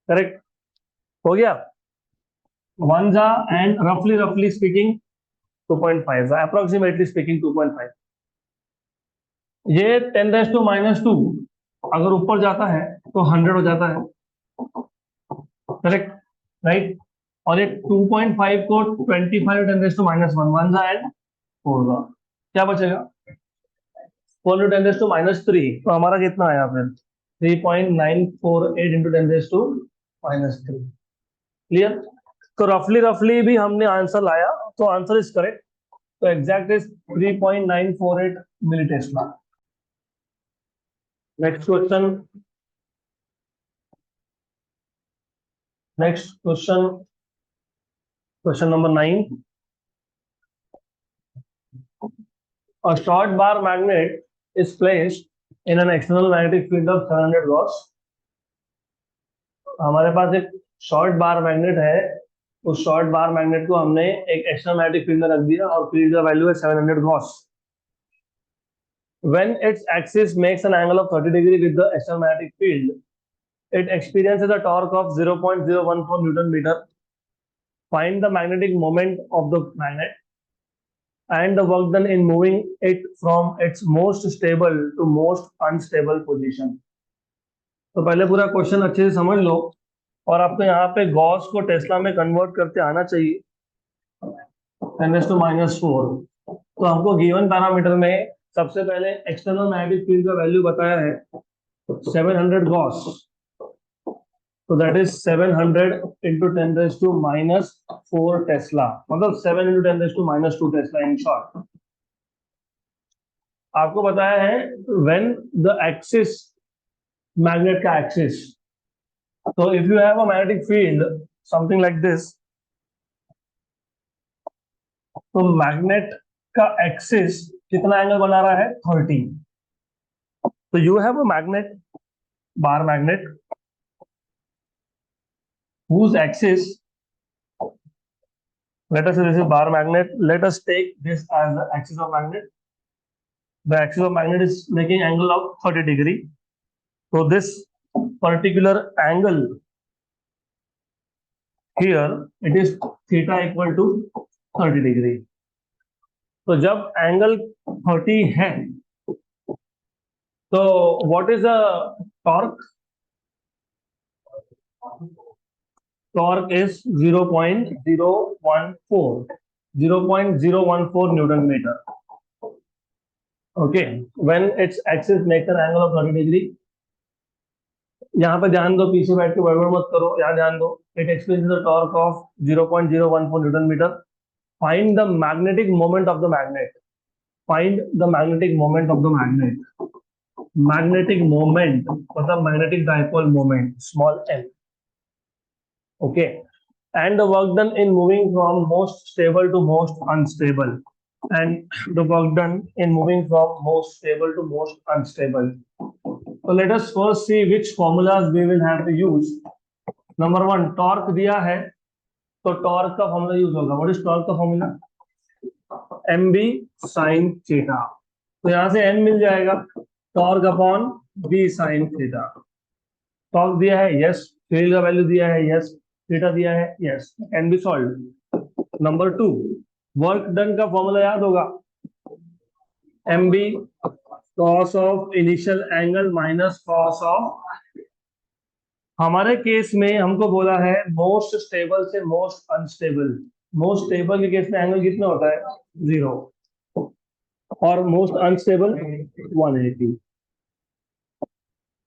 करेक्ट हो गया. 1 जा एंड रफली स्पीकिंग 2.5 जा, अप्रोक्सीमेटली स्पीकिंग 2.5. ये 10⁻⁻2 अगर ऊपर जाता है तो 100 हो जाता है. Correct right. और ये 2.5 को 25 × 10⁻⁻1 जा एंड 4 जा, क्या बचेगा 4 × 10⁻³ तो हमारा कितना आया फिर 3.948 × 10⁻³ क्लियर. तो रफली भी हमने आंसर लाया, तो आंसर इज करेक्ट. तो exact is 3.948 milli tesla. Next question number 9. A short bar magnet is placed in an external magnetic field of 700 Gauss. हमारे पास एक शॉर्ट बार मैग्नेट है. उस शॉर्ट बार मैग्नेट को हमने एक एक्सटर्नल मैग्नेटिक फील्ड में रख दिया और फील्ड का वैल्यू है 700 Gauss. When its axis makes an angle of 30 degree with the external magnetic field, it experiences a torque of 0.014 Newton meter. Find the magnetic moment of the magnet and the work done in moving it from its most stable to most unstable position. तो पहले पूरा question अच्छे से समझ लो, और आपको यहाँ पे गॉस को टेस्ला में कन्वर्ट करते आना चाहिए 10⁻⁻4. तो हमको गिवन पैरामीटर में सबसे पहले एक्सटर्नल मैग्नेटिक फील्ड का वैल्यू बताया है 700 गॉस, तो दैट इज 700 इंटू 10⁻⁻4 टेस्ला, मतलब 7 इंटू 10⁻⁻2 टेस्ला इन शॉर्ट। आपको बताया है व्हेन द एक्सिस, मैग्नेट का एक्सिस, तो if you have a magnetic field something like this, तो मैग्नेट का एक्सिस कितना एंगल बना रहा है 30। तो you have a magnet, bar magnet, whose axis, let us say this is bar magnet, let us take this as the axis of magnet. The axis of magnet is making angle of 30 degree, so this particular angle here, it is theta equal to 30 degree. तो जब angle 30 है, तो what is the torque? Torque is 0.014 Newton meter. Okay, when its axis makes an angle of 30 degree. यहाँ पे ध्यान दो, पीछे बैठ के गड़बड़ मत करो, यहाँ ध्यान दो। It experiences a torque of 0.014 Newton meter. Find the magnetic moment of the magnet. Find the magnetic moment of the magnet. Magnetic moment मतलब magnetic dipole moment, small m. Okay, and the work done in moving from most stable to most unstable, and the work done in moving from most stable to most unstable. So let us first see which formulas we will have to use. Number one, torque दिया है, तो torque का formula use होगा. What is torque का formula? mb sin theta. तो यहाँ से m मिल जाएगा, torque upon b sin theta. Torque दिया है, yes. Field का वैल्यू दिया है, yes. थीटा दिया है, yes. Can be solved. Number two, work done का फॉर्मूला याद होगा, mb cos of initial angle minus cos of, हमारे केस में हमको बोला है मोस्ट स्टेबल से मोस्ट अनस्टेबल। मोस्ट स्टेबल के केस में एंगल कितना होता है 0, और most unstable 180।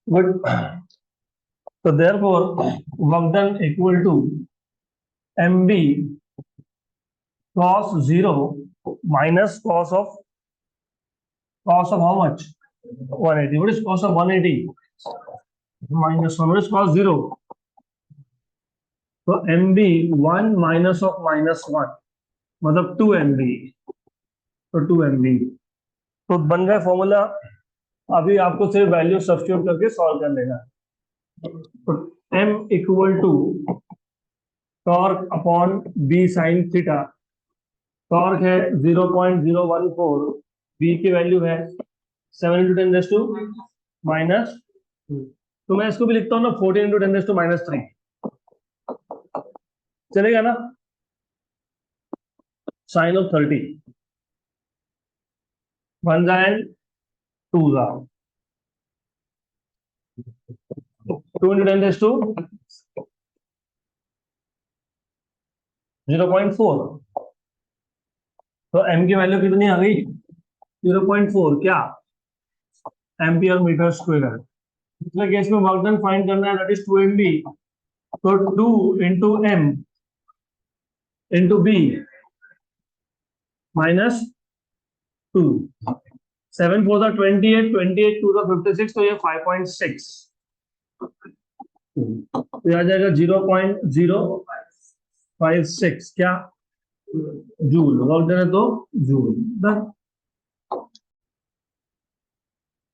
But so therefore work done equal to mb cos 0 minus cos of how much 180. What is cos of 180? Minus 1. What is cos 0? So mb 1 minus of minus 1 मतलब 2 mb, तो 2 mb। तो बन गया formula. अभी आपको सिर्फ value substitute करके solve कर लेना है। तो m equal to torque upon b sine theta. Torque है 0.014, b की वैल्यू है 7 इंटू 10⁻⁻²। तो मैं इसको भी लिखता हूँ ना 14 इंटू 10⁻³ चलेगा ना। Sine of 30 1 and 2 into 10⁻⁴। तो m की वैल्यू कितनी आ गई 0.4, क्या एम्पियर मीटर स्क्वायर। दूसरे केस में वर्क डन फाइंड करना है, दैट इज 2 mb, तो 2 into m into b minus 2, 7 4 28, 28 2 56, तो ये 5.6, तो आ जाएगा 0.056 क्या जूल। वर्क डन है तो joule.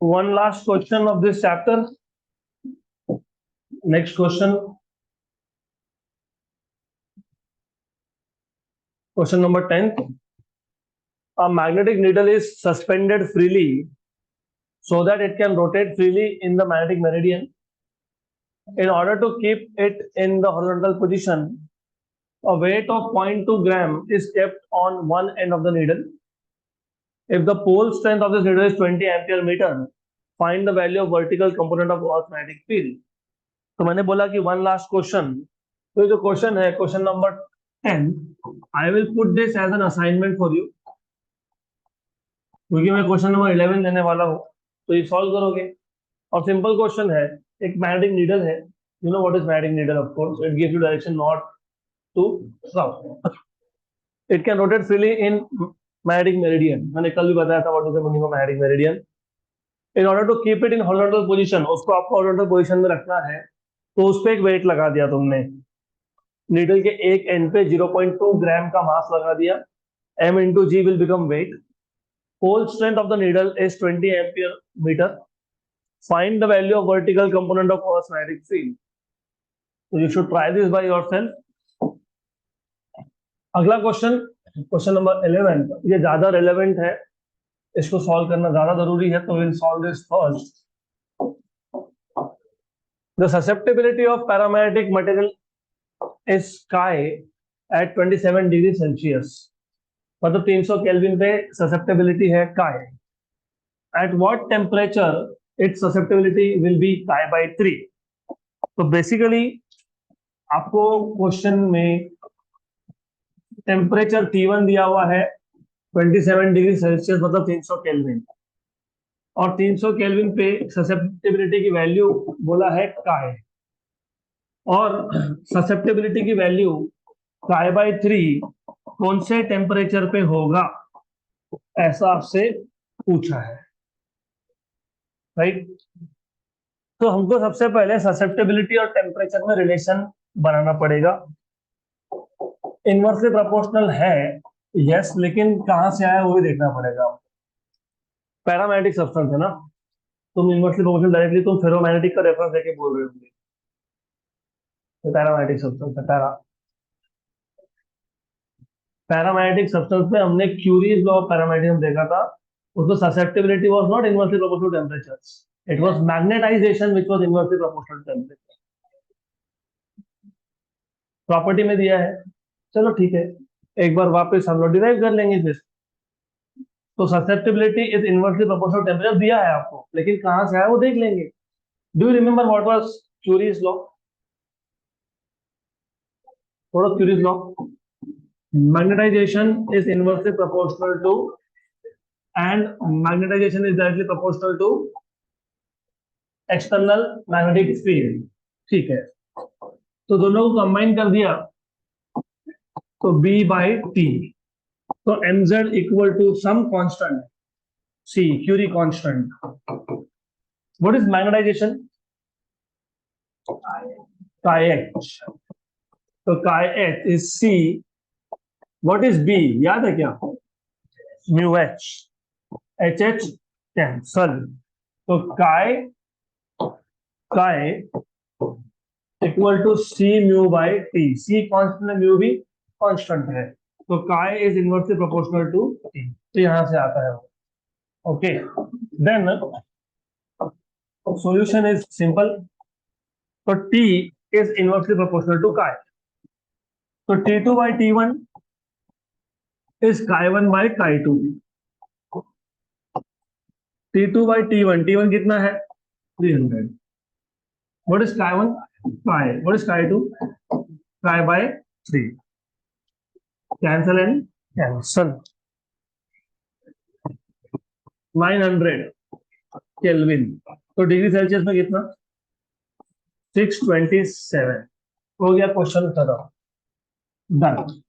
One last question of this chapter. Next question. Question number 10. A magnetic needle is suspended freely so that it can rotate freely in the magnetic meridian. In order to keep it in the horizontal position, a weight of 0.2 gram is kept on one end of the needle. If the pole strength of this needle is 20 ampere meter, find the value of vertical component of Earth's magnetic field. तो मैंने बोला कि one last question. तो जो question है question number 10, I will put this as an assignment for you. क्योंकि मैं question number 11 लेने वाला हूँ, तो ये सॉल्व करोगे। और सिंपल क्वेश्चन है, एक मैग्नेटिक नीडल है, you know what is magnetic needle, of course it gives you direction north to south. It can rotate freely in magnetic meridian, मैंने कल भी बताया था what is the meaning of magnetic meridian. In order to keep it in horizontal position, उसको आपको horizontal position में रखना है, तो उस पर एक वेट लगा दिया तुमने, नीडल के एक एंड पे 0.2 ग्राम का मास लगा दिया, m into g will become weight, pole strength of the needle is 20 ampere meter, find the value of vertical component of Earth's magnetic field, so you should try this by yourself. अगला question, question number 11, ये ज्यादा relevant है, इसको solve करना ज्यादा जरूरी है, तो will solve this first. The susceptibility of paramagnetic material is काय एट 27 डिग्री सेल्सियस, मतलब 300 केल्विन पे ससेप्टेबिलिटी है काय। At what temperature it's susceptibility will be काय बाय 3। तो बेसिकली आपको क्वेश्चन में टेम्परेचर T1 दिया हुआ है 27 डिग्री सेल्सियस, मतलब 300 केल्विन, और 300 केल्विन पे ससेप्टेबिलिटी की वैल्यू बोला है काय, और ससेप्टेबिलिटी की वैल्यू काय बाय 3 कौन से टेम्परेचर पे होगा, ऐसा आपसे पूछा है, राइट। तो हमको सबसे पहले ससेप्टेबिलिटी और टेम्परेचर में रिलेशन बनाना पड़ेगा। इनवर्सली प्रोपोर्शनल है, यस, लेकिन कहां से आया वो भी देखना पड़ेगा। पैरामैग्नेटिक सब्सटेंस है ना, तुम इनवर्सली प्रोपोर्शनल डायरेक्टली तुम फेरोमैग्नेटिक का रेफरेंस देके बोल रहे होंगे, तो पैरामैग्नेटिक सब्सटेंस है। पैरामैग्नेटिक सब्सटेंस में हमने क्यूरीज लॉ ऑफ पैरामैग्नेटिज्म देखा था, उसमें susceptibility was not inversely proportional to temperature, it was magnetization which was inversely proportional to temperature. Property में दिया है, चलो ठीक है, एक बार वापस हम लोग डिराइव कर लेंगे फिर। तो susceptibility is inversely proportional temperature दिया है आपको, लेकिन कहां से आया वो देख लेंगे। Do you remember what was Curie's law? थोड़ा Curie's law, magnetization is inversely proportional to, and magnetization is directly proportional to external magnetic field, ठीक है। तो दोनों को कंबाइन कर दिया तो B बाई T, तो mz equal to some constant C, Curie constant. What is magnetization? chi h, तो chi h इज C, व्हाट इज B याद है क्या? Mu h, H H cancel, तो chi equal to C mu by T, C constant है, mu भी constant है, तो chi is inversely proportional to T, तो यहां से आता है वो। Okay, then solution is simple, तो T is inversely proportional to chi, तो T2 बाई T1 इज काय1 बाई काय2, T2 बाई T1, T1 कितना है 300, व्हाट इज काय1 काय, व्हाट इज काय2 chi by 3, cancel and cancel, 900 kelvin, तो डिग्री सेल्सियस में कितना 627, हो गया क्वेश्चन खत्म, डन।